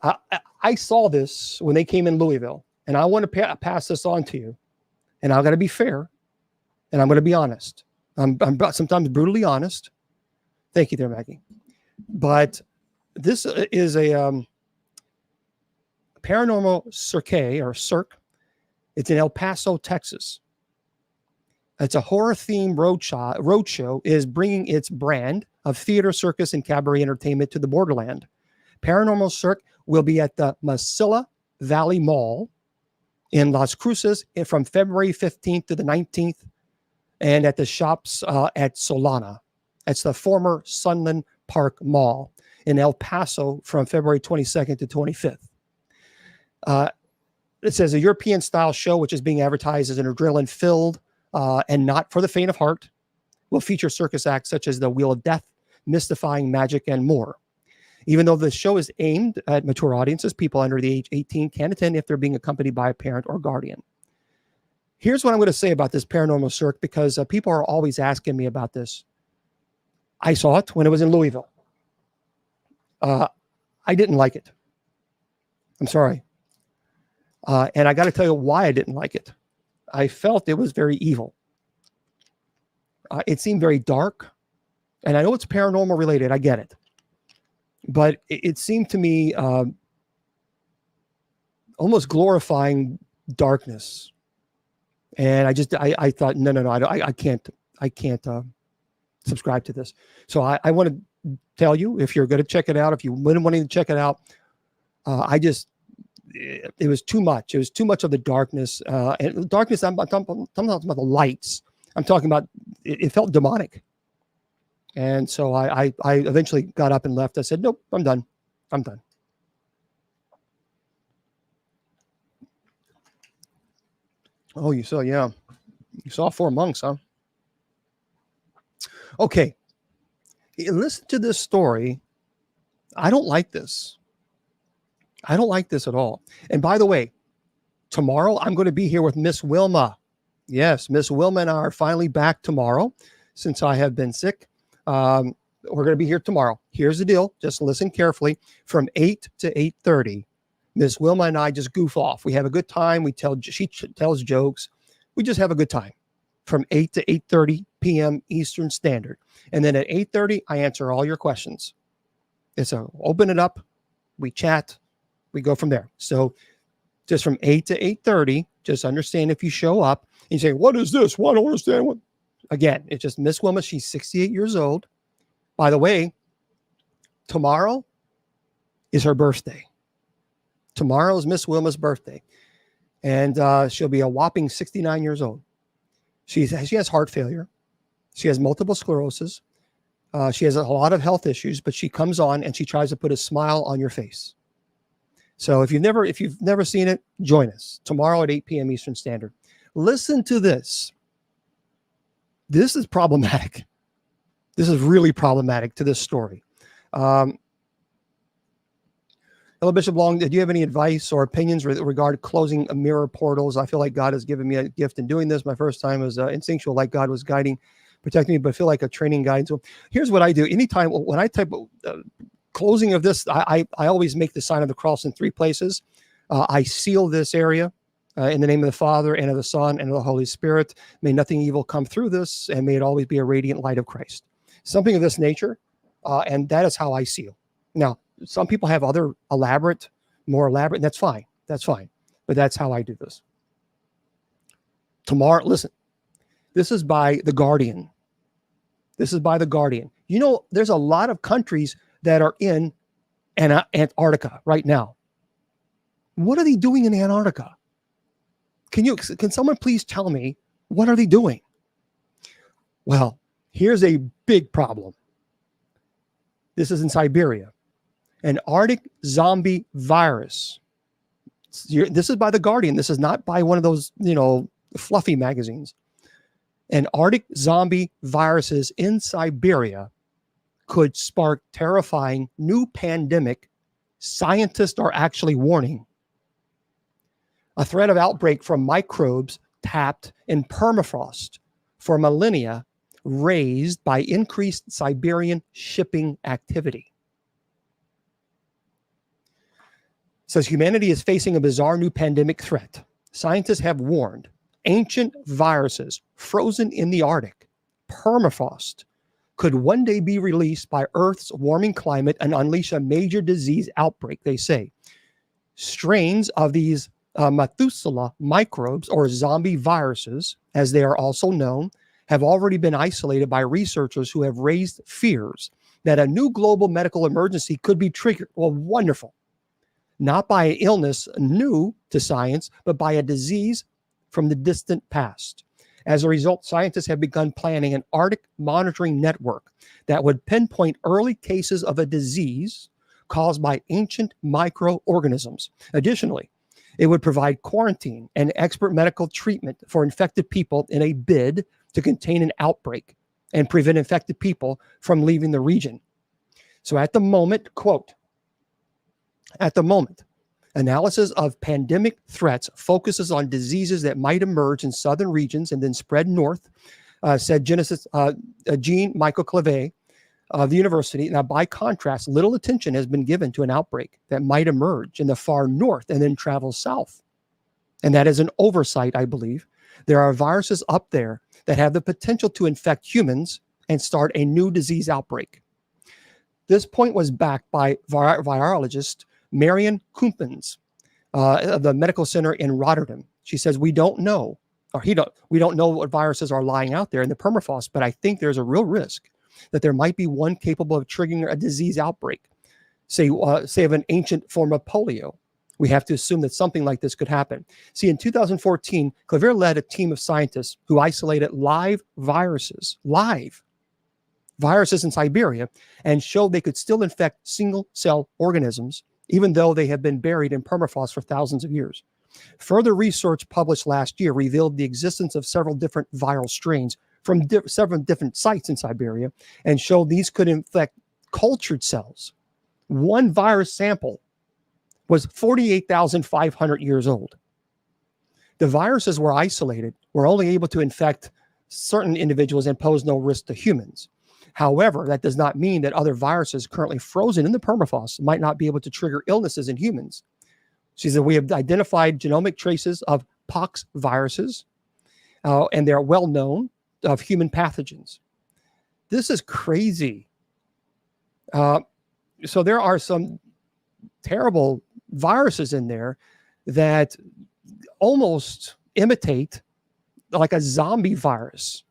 I saw this when they came in Louisville, and I want to pass this on to you. And I'm going to be fair, and I'm going to be honest. I'm sometimes brutally honest. Thank you there, Maggie. But this is a paranormal cirque. It's in El Paso, Texas. It's a horror-themed roadshow is bringing its brand of theater, circus, and cabaret entertainment to the borderland. Paranormal Cirque will be at the Mesilla Valley Mall in Las Cruces from February 15th to the 19th, and at the shops at Solana. It's the former Sunland Park Mall in El Paso from February 22nd to 25th. It says a European-style show, which is being advertised as an adrenaline-filled and not for the faint of heart, will feature circus acts such as the Wheel of Death, Mystifying Magic, and more. Even though the show is aimed at mature audiences, people under the age 18 can attend if they're being accompanied by a parent or guardian. Here's what I'm going to say about this Paranormal Cirque, because people are always asking me about this. I saw it when it was in Louisville. I didn't like it. I'm sorry. And I got to tell you why I didn't like it. I felt it was very evil. It seemed very dark. And I know it's paranormal related. I get it. But it seemed to me almost glorifying darkness. And I thought, no, I can't subscribe to this. So I want to tell you, if you're going to check it out, if you wouldn't want to check it out, it was too much. It was too much of the darkness. And darkness, I'm talking about the lights. I'm talking about, it felt demonic. And so I eventually got up and left. I said, nope, I'm done. Oh, you saw 4 monks, huh? Okay. Listen to this story. I don't like this. I don't like this at all. And by the way, tomorrow I'm going to be here with Miss Wilma. Yes, Miss Wilma and I are finally back tomorrow since I have been sick. We're going to be here tomorrow. Here's the deal. Just listen carefully. From 8 to 8:30, Miss Wilma and I just goof off. We have a good time. She tells jokes. We just have a good time from 8 to 8:30 p.m. Eastern Standard. And then at 8:30, I answer all your questions. Open it up. We chat. We go from there. So just from 8 to 8:30, just understand if you show up and you say, what is this? Well, I don't understand what. Again, it's just Miss Wilma. She's 68 years old. By the way, tomorrow is her birthday. Tomorrow is Miss Wilma's birthday. And she'll be a whopping 69 years old. She has heart failure. She has multiple sclerosis. She has a lot of health issues, but she comes on and she tries to put a smile on your face. So if you've never seen it, join us tomorrow at 8 p.m. Eastern Standard. Listen to this. This is problematic. This is really problematic to this story. Hello, Bishop Long. Do you have any advice or opinions regarding closing mirror portals? I feel like God has given me a gift in doing this. My first time was instinctual, like God was guiding, protecting me, but I feel like a training guide. So here's what I do. Anytime when I type closing of this, I always make the sign of the cross in 3 places. I seal this area. In the name of the Father, and of the Son, and of the Holy Spirit. May nothing evil come through this, and may it always be a radiant light of Christ. Something of this nature, and that is how I seal. Now, some people have other more elaborate, and that's fine. That's fine. But that's how I do this. Tomorrow, listen, this is by The Guardian. This is by The Guardian. You know, there's a lot of countries that are in Antarctica right now. What are they doing in Antarctica? Can someone please tell me, what are they doing? Well, here's a big problem. This is in Siberia. An Arctic zombie virus. This is by The Guardian. This is not by one of those, fluffy magazines. An Arctic zombie viruses in Siberia could spark terrifying new pandemic. Scientists are actually warning. A threat of outbreak from microbes tapped in permafrost for millennia, raised by increased Siberian shipping activity. Says humanity is facing a bizarre new pandemic threat. Scientists have warned ancient viruses frozen in the Arctic, permafrost, could one day be released by Earth's warming climate and unleash a major disease outbreak, they say. Strains of these Methuselah microbes, or zombie viruses, as they are also known, have already been isolated by researchers who have raised fears that a new global medical emergency could be triggered. Well, wonderful. Not by an illness new to science, but by a disease from the distant past. As a result, scientists have begun planning an Arctic monitoring network that would pinpoint early cases of a disease caused by ancient microorganisms. Additionally, it would provide quarantine and expert medical treatment for infected people in a bid to contain an outbreak and prevent infected people from leaving the region. So at the moment, quote, at the moment, analysis of pandemic threats focuses on diseases that might emerge in southern regions and then spread north, said Jean Michael Clavet of the university. Now, by contrast, little attention has been given to an outbreak that might emerge in the far north and then travel south. and that is an oversight, I believe. There are viruses up there that have the potential to infect humans and start a new disease outbreak. This point was backed by virologist Marion Kumpens of the medical center in Rotterdam. She says, we don't know, we don't know what viruses are lying out there in the permafrost, but I think there's a real risk that there might be one capable of triggering a disease outbreak, say of an ancient form of polio. We have to assume that something like this could happen. See, in 2014, Clavier led a team of scientists who isolated live viruses in Siberia and showed they could still infect single-cell organisms, even though they have been buried in permafrost for thousands of years. Further research published last year revealed the existence of several different viral strains from several different sites in Siberia and showed these could infect cultured cells. One virus sample was 48,500 years old. The viruses were isolated, were only able to infect certain individuals and pose no risk to humans. However, that does not mean that other viruses currently frozen in the permafrost might not be able to trigger illnesses in humans. She said, we have identified genomic traces of pox viruses, and they're well known of human pathogens. This is crazy. So there are some terrible viruses in there that almost imitate like a zombie virus.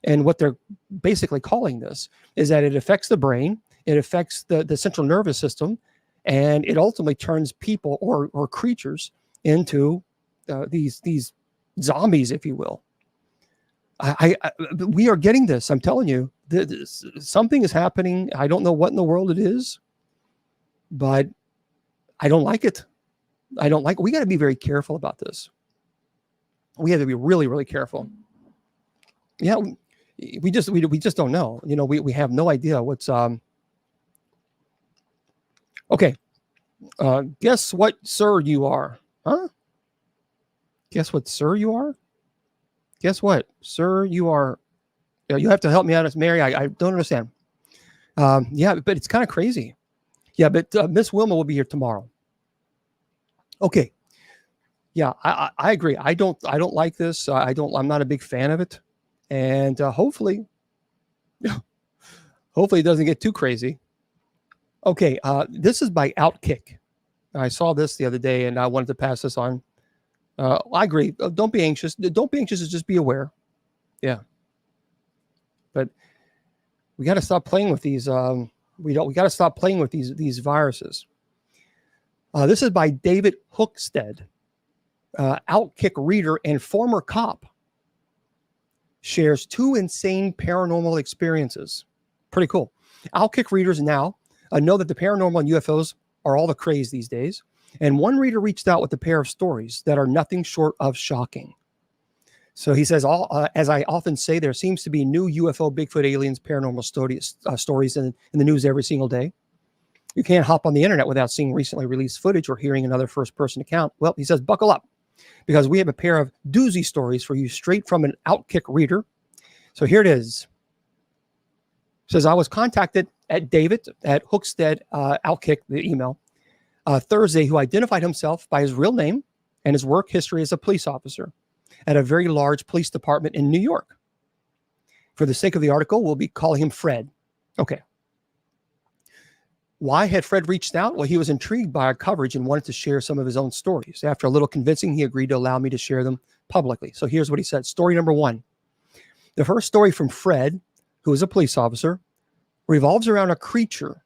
And what they're basically calling this is that it affects the brain, it affects the central nervous system, and it ultimately turns people or creatures into these zombies, if you will. We are getting this. I'm telling you, something is happening. I don't know what in the world it is, but I don't like it. I don't like it. We got to be very careful about this. We have to be really, really careful. Yeah, we just don't know. You know, we have no idea what's okay. Guess what, sir, you are? Huh? Guess what, sir, you are? Guess what, sir, you are? You have to help me out, Mary. I don't understand. Yeah, but it's kind of crazy. Yeah, but Miss Wilma will be here tomorrow. Okay. Yeah, I agree. I don't like this. I'm not a big fan of it. And hopefully it doesn't get too crazy. Okay, this is by Outkick. I saw this the other day, and I wanted to pass this on. I agree. Don't be anxious. Don't be anxious. Just be aware. Yeah. But we got to stop playing with these. We got to stop playing with these viruses. This is by David Hookstead, Outkick reader and former cop. Shares 2 insane paranormal experiences. Pretty cool. Outkick readers now know that the paranormal and UFOs are all the craze these days. And one reader reached out with a pair of stories that are nothing short of shocking. So he says, as I often say, there seems to be new UFO, Bigfoot, aliens, paranormal stories in the news every single day. You can't hop on the internet without seeing recently released footage or hearing another first-person account. Well, he says, buckle up, because we have a pair of doozy stories for you straight from an Outkick reader. So here it is. It says, I was contacted at David at Hookstead Outkick, the email, Thursday, who identified himself by his real name and his work history as a police officer at a very large police department in New York. For the sake of the article, we'll be calling him Fred. Okay. Why had Fred reached out? Well, he was intrigued by our coverage and wanted to share some of his own stories. After a little convincing, he agreed to allow me to share them publicly. So here's what he said. Story number 1. The first story from Fred, who is a police officer, revolves around a creature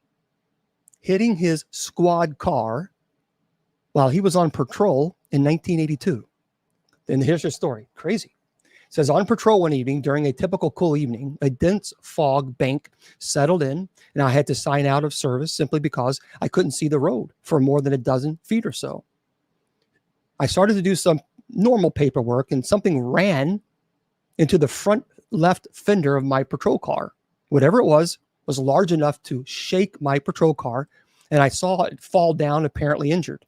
hitting his squad car while he was on patrol in 1982. And here's your story. Crazy. It says, on patrol one evening during a typical cool evening, a dense fog bank settled in, and I had to sign out of service simply because I couldn't see the road for more than a dozen feet or so. I started to do some normal paperwork, and something ran into the front left fender of my patrol car. Whatever it was large enough to shake my patrol car, and I saw it fall down, apparently injured.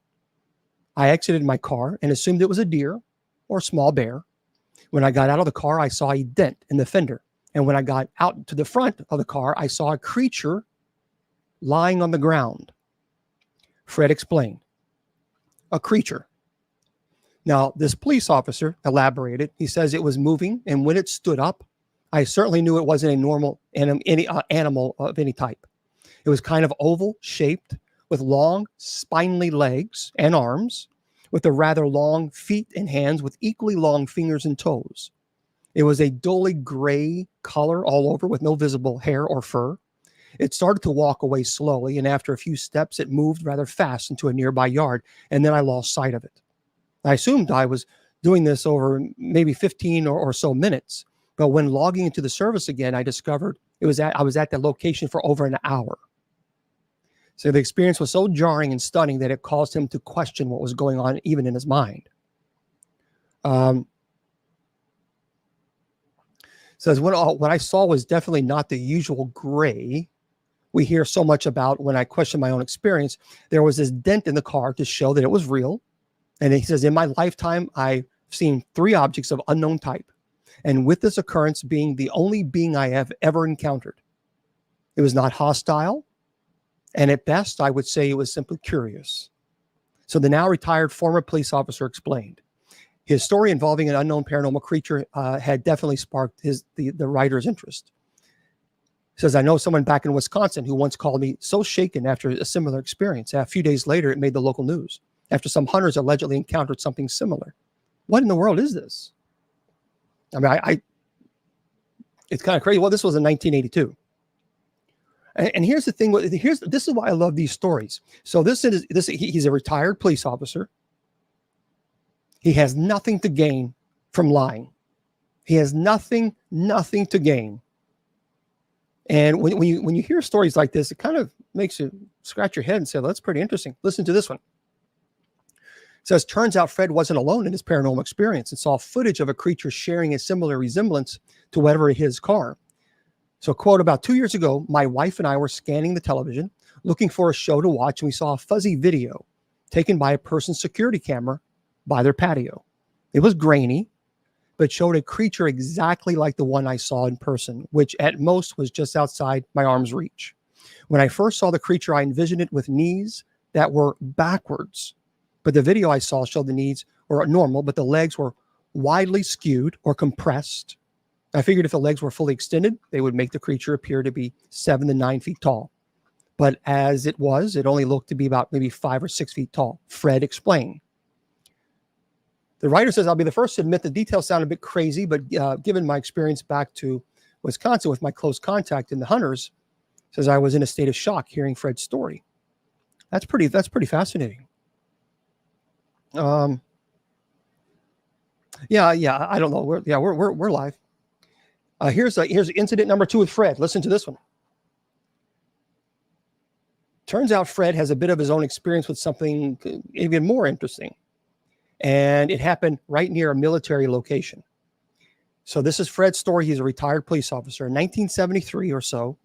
I exited my car and assumed it was a deer or small bear. When I got out of the car, I saw a dent in the fender. And when I got out to the front of the car, I saw a creature lying on the ground. Fred explained. A creature. Now, this police officer elaborated. He says it was moving, and when it stood up, I certainly knew it wasn't a normal animal of any type. It was kind of oval shaped with long, spindly legs and arms, with a rather long feet and hands with equally long fingers and toes. It was a dully gray color all over with no visible hair or fur. It started to walk away slowly, and after a few steps, it moved rather fast into a nearby yard, and then I lost sight of it. I assumed I was doing this over maybe 15 or so minutes, but when logging into the service again, I discovered I was at that location for over an hour. So the experience was so jarring and stunning that it caused him to question what was going on even in his mind. Says, what I saw was definitely not the usual gray we hear so much about when I question my own experience. There was this dent in the car to show that it was real. And he says, in my lifetime, I've seen 3 objects of unknown type. And with this occurrence being the only being I have ever encountered. It was not hostile. And at best, I would say it was simply curious. So the now retired former police officer explained. His story involving an unknown paranormal creature had definitely sparked the writer's interest. He says, I know someone back in Wisconsin who once called me so shaken after a similar experience. A few days later, it made the local news after some hunters allegedly encountered something similar. What in the world is this? I mean, it's kind of crazy. Well, this was in 1982. And here's the thing. This is why I love these stories. So he's a retired police officer. He has nothing to gain from lying. He has nothing to gain. And when you hear stories like this, it kind of makes you scratch your head and say, well, that's pretty interesting. Listen to this one. It says, turns out Fred wasn't alone in his paranormal experience and saw footage of a creature sharing a similar resemblance to whatever his car. So, quote, about 2 years ago, my wife and I were scanning the television, looking for a show to watch, and we saw a fuzzy video taken by a person's security camera by their patio. It was grainy, but showed a creature exactly like the one I saw in person, which at most was just outside my arm's reach. When I first saw the creature, I envisioned it with knees that were backwards. But the video I saw showed the knees were normal, but the legs were widely skewed or compressed. I figured if the legs were fully extended, they would make the creature appear to be 7 to 9 feet tall. But as it was, it only looked to be about maybe 5 or 6 feet tall. Fred explained. The writer says, I'll be the first to admit the details sound a bit crazy, but given my experience back to Wisconsin with my close contact in the hunters, says I was in a state of shock hearing Fred's story. That's pretty fascinating. Yeah, I don't know. We're live. Here's incident number 2 with Fred. Listen to this one. Turns out Fred has a bit of his own experience with something even more interesting. And it happened right near a military location. So this is Fred's story. He's a retired police officer. In 1973 or so,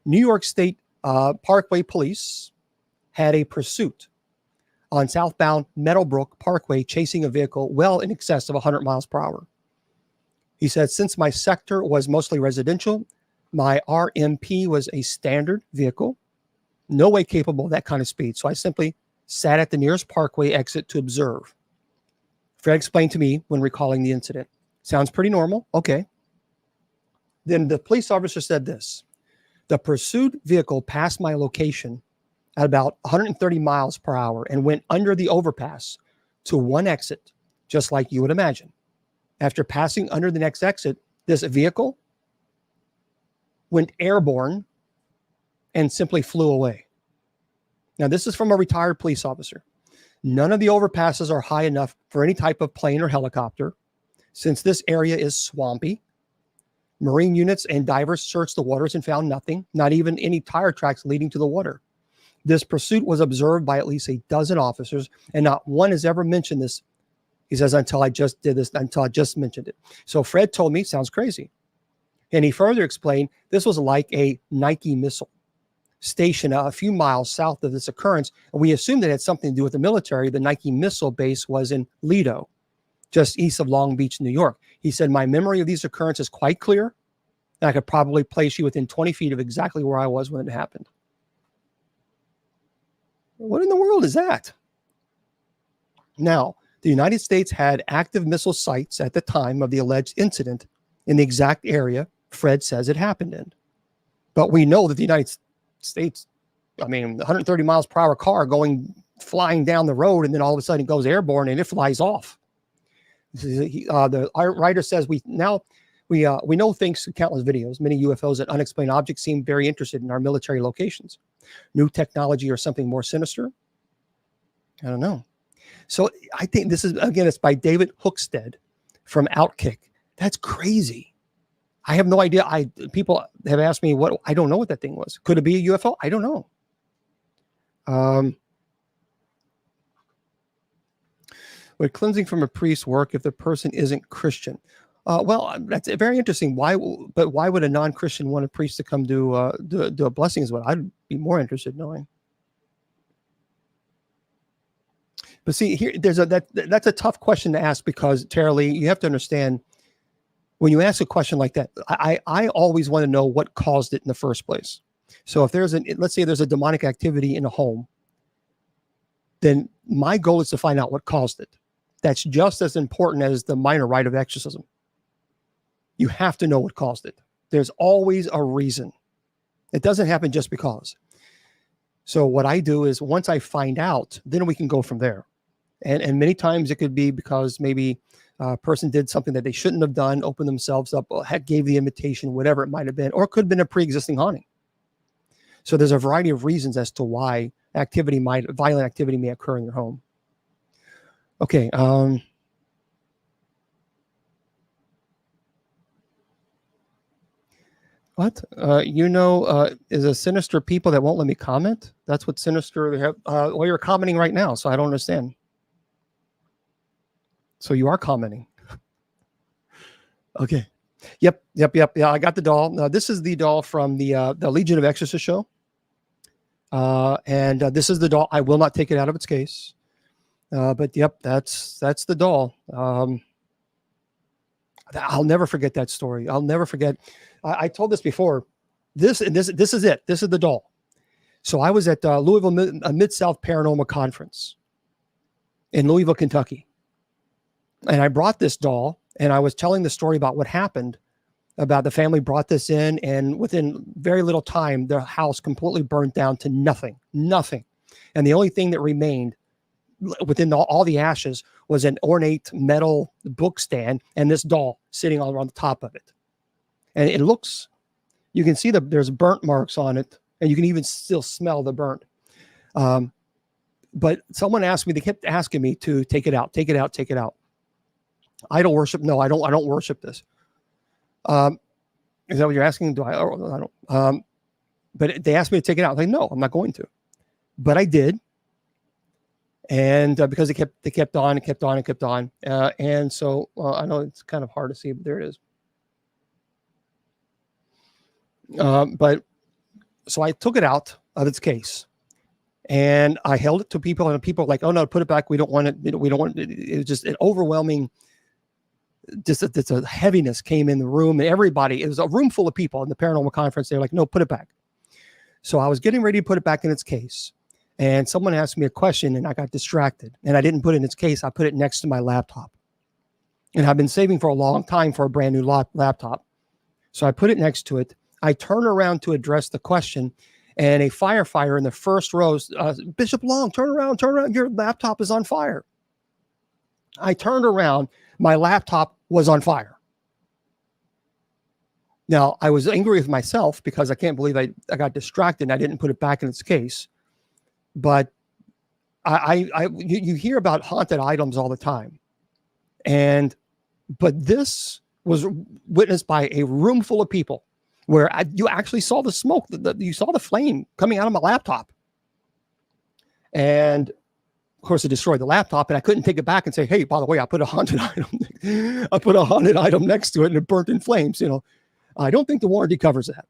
New York State Parkway Police had a pursuit on southbound Meadowbrook Parkway, chasing a vehicle well in excess of 100 miles per hour. He said, since my sector was mostly residential, my RMP was a standard vehicle, no way capable of that kind of speed. So I simply sat at the nearest parkway exit to observe. Fred explained to me when recalling the incident. Sounds pretty normal. Okay. Then the police officer said this. The pursued vehicle passed my location at about 130 miles per hour and went under the overpass to one exit, just like you would imagine. After passing under the next exit, this vehicle went airborne and simply flew away. Now, this is from a retired police officer. None of the overpasses are high enough for any type of plane or helicopter. Since this area is swampy, marine units and divers searched the waters and found nothing, not even any tire tracks leading to the water. This pursuit was observed by at least a dozen officers, and not one has ever mentioned this. He says, until I just mentioned it. So Fred told me, sounds crazy. And he further explained, this was like a Nike missile station a few miles south of this occurrence. And we assumed it had something to do with the military. The Nike missile base was in Lido, just east of Long Beach, New York. He said, my memory of these occurrences is quite clear. And I could probably place you within 20 feet of exactly where I was when it happened. What in the world is that? Now, The United States had active missile sites at the time of the alleged incident in the exact area Fred says it happened in. But we know that the United States, 130 miles per hour car flying down the road, and then all of a sudden it goes airborne and it flies off. The writer says we know thanks to countless videos, many UFOs and unexplained objects seem very interested in our military locations. New technology or something more sinister? I don't know. So I think this is, again, it's by David Hookstead from Outkick. That's crazy. I have no idea. People have asked me I don't know what that thing was. Could it be a UFO? I don't know. Would cleansing from a priest work if the person isn't Christian? Well, that's very interesting. Why would a non-Christian want a priest to come do a blessing? Is what I'd be more interested in knowing. But see, here that's a tough question to ask, because Tara Lee, you have to understand, when you ask a question like that, I always want to know what caused it in the first place. So if let's say there's a demonic activity in a home, then my goal is to find out what caused it. That's just as important as the minor rite of exorcism. You have to know what caused it. There's always a reason. It doesn't happen just because. So what I do is, once I find out, then we can go from there. And many times it could be because maybe a person did something that they shouldn't have done, opened themselves up, gave the invitation, whatever it might have been, or it could have been a pre-existing haunting. So there's a variety of reasons as to why violent activity may occur in your home. Okay. What? Is a sinister people that won't let me comment? That's what sinister they have. Well, you're commenting right now, so I don't understand. So you are commenting. Okay. Yep. Yeah, I got the doll. Now, this is the doll from the Legion of Exorcists show. And this is the doll. I will not take it out of its case. But yep, that's the doll. I'll never forget that story. I'll never forget. I told this before. This is it. This is the doll. So I was at Louisville Mid-South Paranormal Conference in Louisville, Kentucky. And I brought this doll, and I was telling the story about what happened, about the family brought this in, and within very little time, their house completely burned down to nothing. And the only thing that remained within all the ashes was an ornate metal book stand and this doll sitting all around the top of it. And it looks, you can see there's burnt marks on it, and you can even still smell the burnt. But someone asked me, they kept asking me to take it out. Idol worship? No, I don't worship this. Is that what you're asking? I don't. But they asked me to take it out. I'm like, no, I'm not going to. But I did. And because they kept on. And so I know it's kind of hard to see, but there it is. But so I took it out of its case, and I held it to people, and people were like, "Oh no, put it back. We don't want it. We don't want it." It was just an overwhelming, just a heaviness came in the room, and everybody. It was a room full of people in the paranormal conference. They were like, "No, put it back." So I was getting ready to put it back in its case, and someone asked me a question, and I got distracted, and I didn't put it in its case. I put it next to my laptop, and I've been saving for a long time for a brand new laptop. So I put it next to it. I turn around to address the question, and a firefighter in the first row, Bishop Long, turn around, your laptop is on fire. I turned around, my laptop was on fire. Now, I was angry with myself because I can't believe I got distracted and I didn't put it back in its case. But you hear about haunted items all the time. But this was witnessed by a room full of people, where you actually saw the smoke, you saw the flame coming out of my laptop. And of course, it destroyed the laptop, and I couldn't take it back and say, "Hey, by the way, I put a haunted item next to it and it burnt in flames." I don't think the warranty covers that.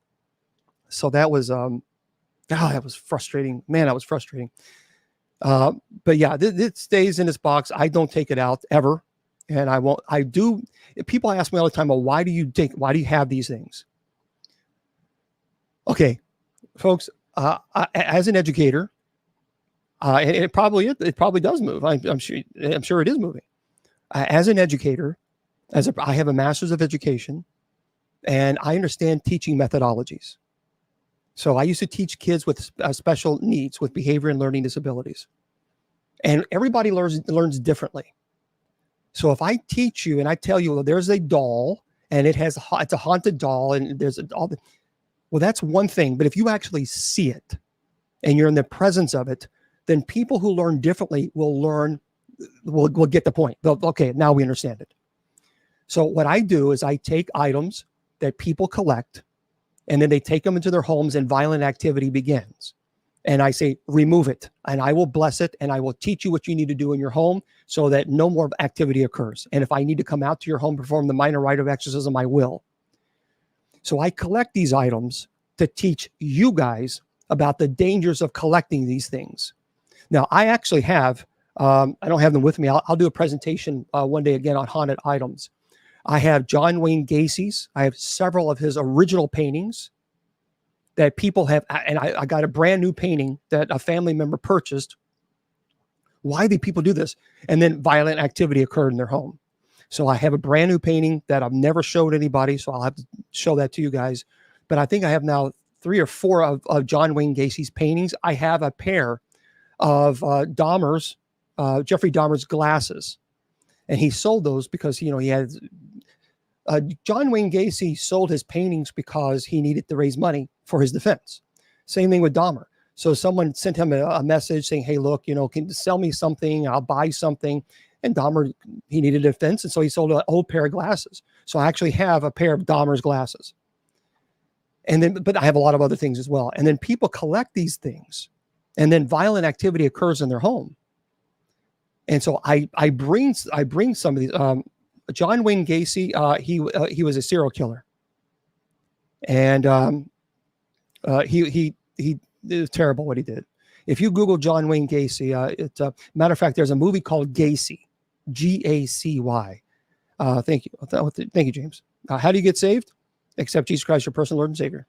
So that was, that was frustrating. Man, that was frustrating. But yeah, it stays in this box. I don't take it out ever. And I won't. I do. People ask me all the time, "Well, why do you have these things?" Okay, folks, as an educator, And it probably does move. I'm sure it is moving. As an educator, I have a master's of education, and I understand teaching methodologies. So I used to teach kids with special needs, with behavior and learning disabilities, and everybody learns differently. So if I teach you and I tell you, well, there's a doll and it's a haunted doll and there's well, that's one thing. But if you actually see it and you're in the presence of it, then people who learn differently will get the point. Okay, now we understand it. So what I do is I take items that people collect, and then they take them into their homes and violent activity begins. And I say, remove it, and I will bless it, and I will teach you what you need to do in your home so that no more activity occurs. And if I need to come out to your home, perform the minor rite of exorcism, I will. So I collect these items to teach you guys about the dangers of collecting these things. Now, I actually have, I don't have them with me. I'll do a presentation one day again on haunted items. I have John Wayne Gacy's. I have several of his original paintings that people have, and I got a brand new painting that a family member purchased. Why do people do this? And then violent activity occurred in their home. So I have a brand new painting that I've never showed anybody, so I'll have to show that to you guys. But I think I have now 3 or 4 of John Wayne Gacy's paintings. I have a pair of Jeffrey Dahmer's glasses, and he sold those because he had. John Wayne Gacy sold his paintings because he needed to raise money for his defense. Same thing with Dahmer. So someone sent him a message saying, hey, look, can you sell me something? I'll buy something. And Dahmer, he needed a defense. And so he sold an old pair of glasses. So I actually have a pair of Dahmer's glasses. But I have a lot of other things as well. And then people collect these things, and then violent activity occurs in their home. And so I bring some of these. John Wayne Gacy, he was a serial killer, and he it was terrible what he did. If you Google John Wayne Gacy, matter of fact, there's a movie called Gacy, Gacy. Thank you, James. How do you get saved? Accept Jesus Christ, your personal Lord and Savior.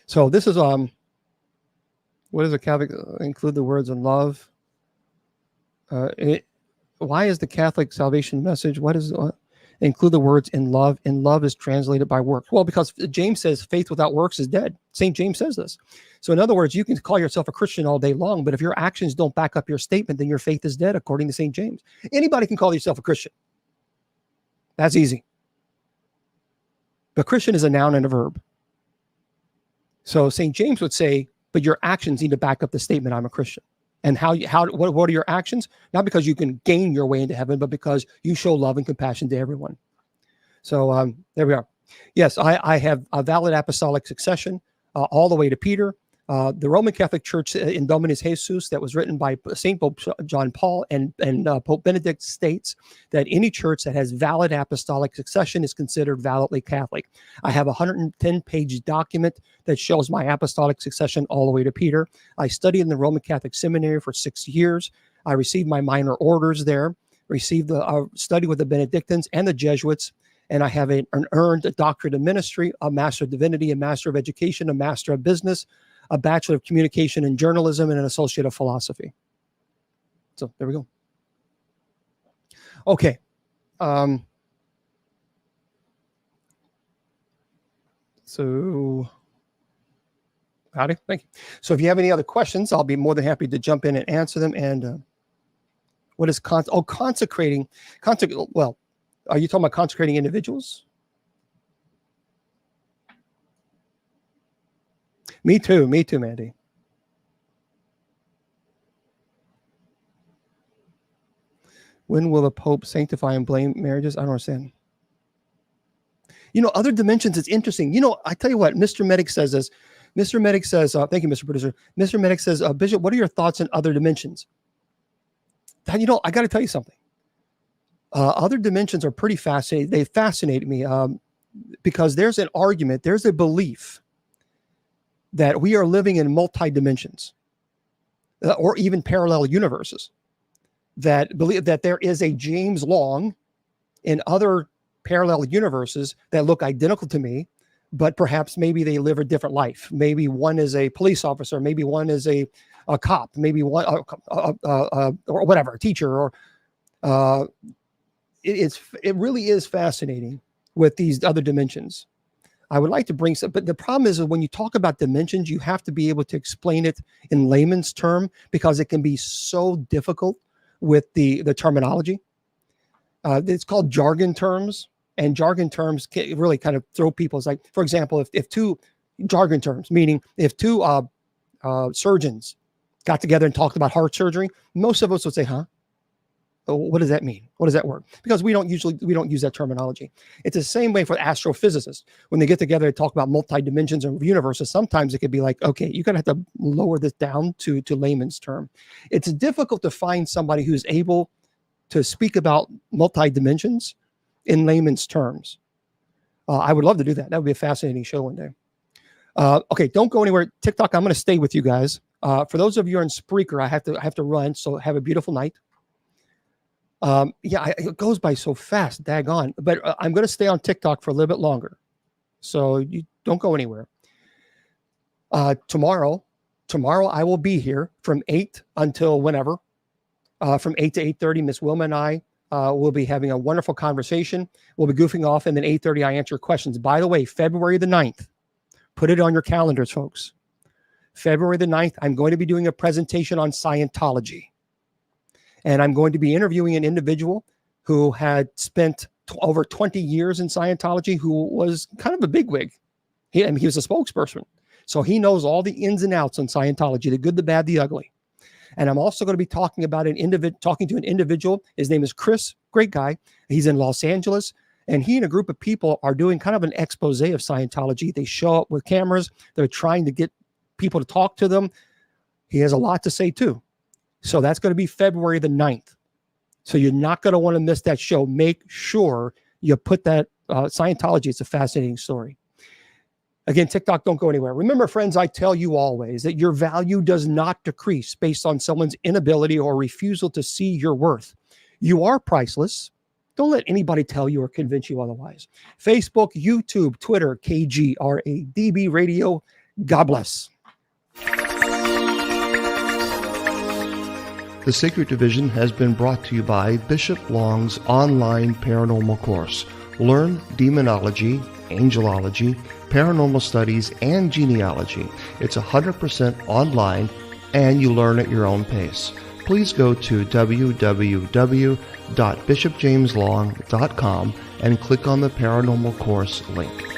So this is what does the Catholic include the words in love? Why is the Catholic salvation message? Include the words in love? And love is translated by works. Well, because James says faith without works is dead. St. James says this. So in other words, you can call yourself a Christian all day long, but if your actions don't back up your statement, then your faith is dead, according to St. James. Anybody can call yourself a Christian. That's easy. But Christian is a noun and a verb. So St. James would say, but your actions need to back up the statement, I'm a Christian. And what are your actions? Not because you can gain your way into heaven, but because you show love and compassion to everyone. So there we are. Yes, I have a valid apostolic succession all the way to Peter. The Roman Catholic Church in Dominus Jesus, that was written by St. Pope John Paul and Pope Benedict, states that any church that has valid apostolic succession is considered validly Catholic. I have a 110-page document that shows my apostolic succession all the way to Peter. I studied in the Roman Catholic Seminary for 6 years. I received my minor orders there, received the study with the Benedictines and the Jesuits, and I have an earned doctorate of ministry, a Master of Divinity, a Master of Education, a Master of Business, a Bachelor of Communication and Journalism, and an Associate of Philosophy. So there we go. Okay. So, howdy, thank you. So if you have any other questions, I'll be more than happy to jump in and answer them. And what is consecrating? Well, are you talking about consecrating individuals? Me too, Mandy. When will the Pope sanctify and blame marriages? I don't understand. Other dimensions, it's interesting. I tell you what, Mr. Medic says this. Mr. Medic says, thank you, Mr. Producer. Mr. Medic says, Bishop, what are your thoughts on other dimensions? I got to tell you something. Other dimensions are pretty fascinating. They fascinate me because there's an argument, there's a belief that we are living in multi-dimensions or even parallel universes, that believe that there is a James Long in other parallel universes that look identical to me, but perhaps maybe they live a different life. Maybe one is a police officer. Maybe one is a a cop, maybe one, or whatever, a teacher, or it really is fascinating with these other dimensions. I would like to bring some, but the problem is that when you talk about dimensions, you have to be able to explain it in layman's term, because it can be so difficult with the terminology. It's called jargon terms, and jargon terms can really kind of throw people. It's like, for example, if two jargon terms, meaning if two surgeons got together and talked about heart surgery, most of us would say, huh? What does that mean? What does that word? Because we don't use that terminology. It's the same way for astrophysicists. When they get together to talk about multi-dimensions and universes, sometimes it could be like, okay, you're going to have to lower this down to layman's term. It's difficult to find somebody who's able to speak about multi-dimensions in layman's terms. I would love to do that. That would be a fascinating show one day. Okay, don't go anywhere. TikTok, I'm going to stay with you guys. For those of you who are in Spreaker, I have to run, so have a beautiful night. It goes by so fast, daggone. But I'm going to stay on TikTok for a little bit longer. So you don't go anywhere. Tomorrow I will be here from 8 until whenever. From 8 to 8:30, Miss Wilma and I will be having a wonderful conversation. We'll be goofing off, and then 8:30, I answer questions. By the way, February the 9th, put it on your calendars, folks. February the 9th, I'm going to be doing a presentation on Scientology. And I'm going to be interviewing an individual who had spent over 20 years in Scientology, who was kind of a bigwig. He was a spokesperson. So he knows all the ins and outs on Scientology, the good, the bad, the ugly. And I'm also going to be talking about talking to an individual. His name is Chris, great guy. He's in Los Angeles. And he and a group of people are doing kind of an expose of Scientology. They show up with cameras. They're trying to get people to talk to them. He has a lot to say too. So that's going to be February the 9th. So you're not going to want to miss that show. Make sure you put that Scientology. It's a fascinating story. Again, TikTok, don't go anywhere. Remember, friends, I tell you always that your value does not decrease based on someone's inability or refusal to see your worth. You are priceless. Don't let anybody tell you or convince you otherwise. Facebook, YouTube, Twitter, KGRADB Radio. God bless. The Sacred Division has been brought to you by Bishop Long's online paranormal course. Learn demonology, angelology, paranormal studies, and genealogy. It's 100% online, and you learn at your own pace. Please go to www.bishopjameslong.com and click on the paranormal course link.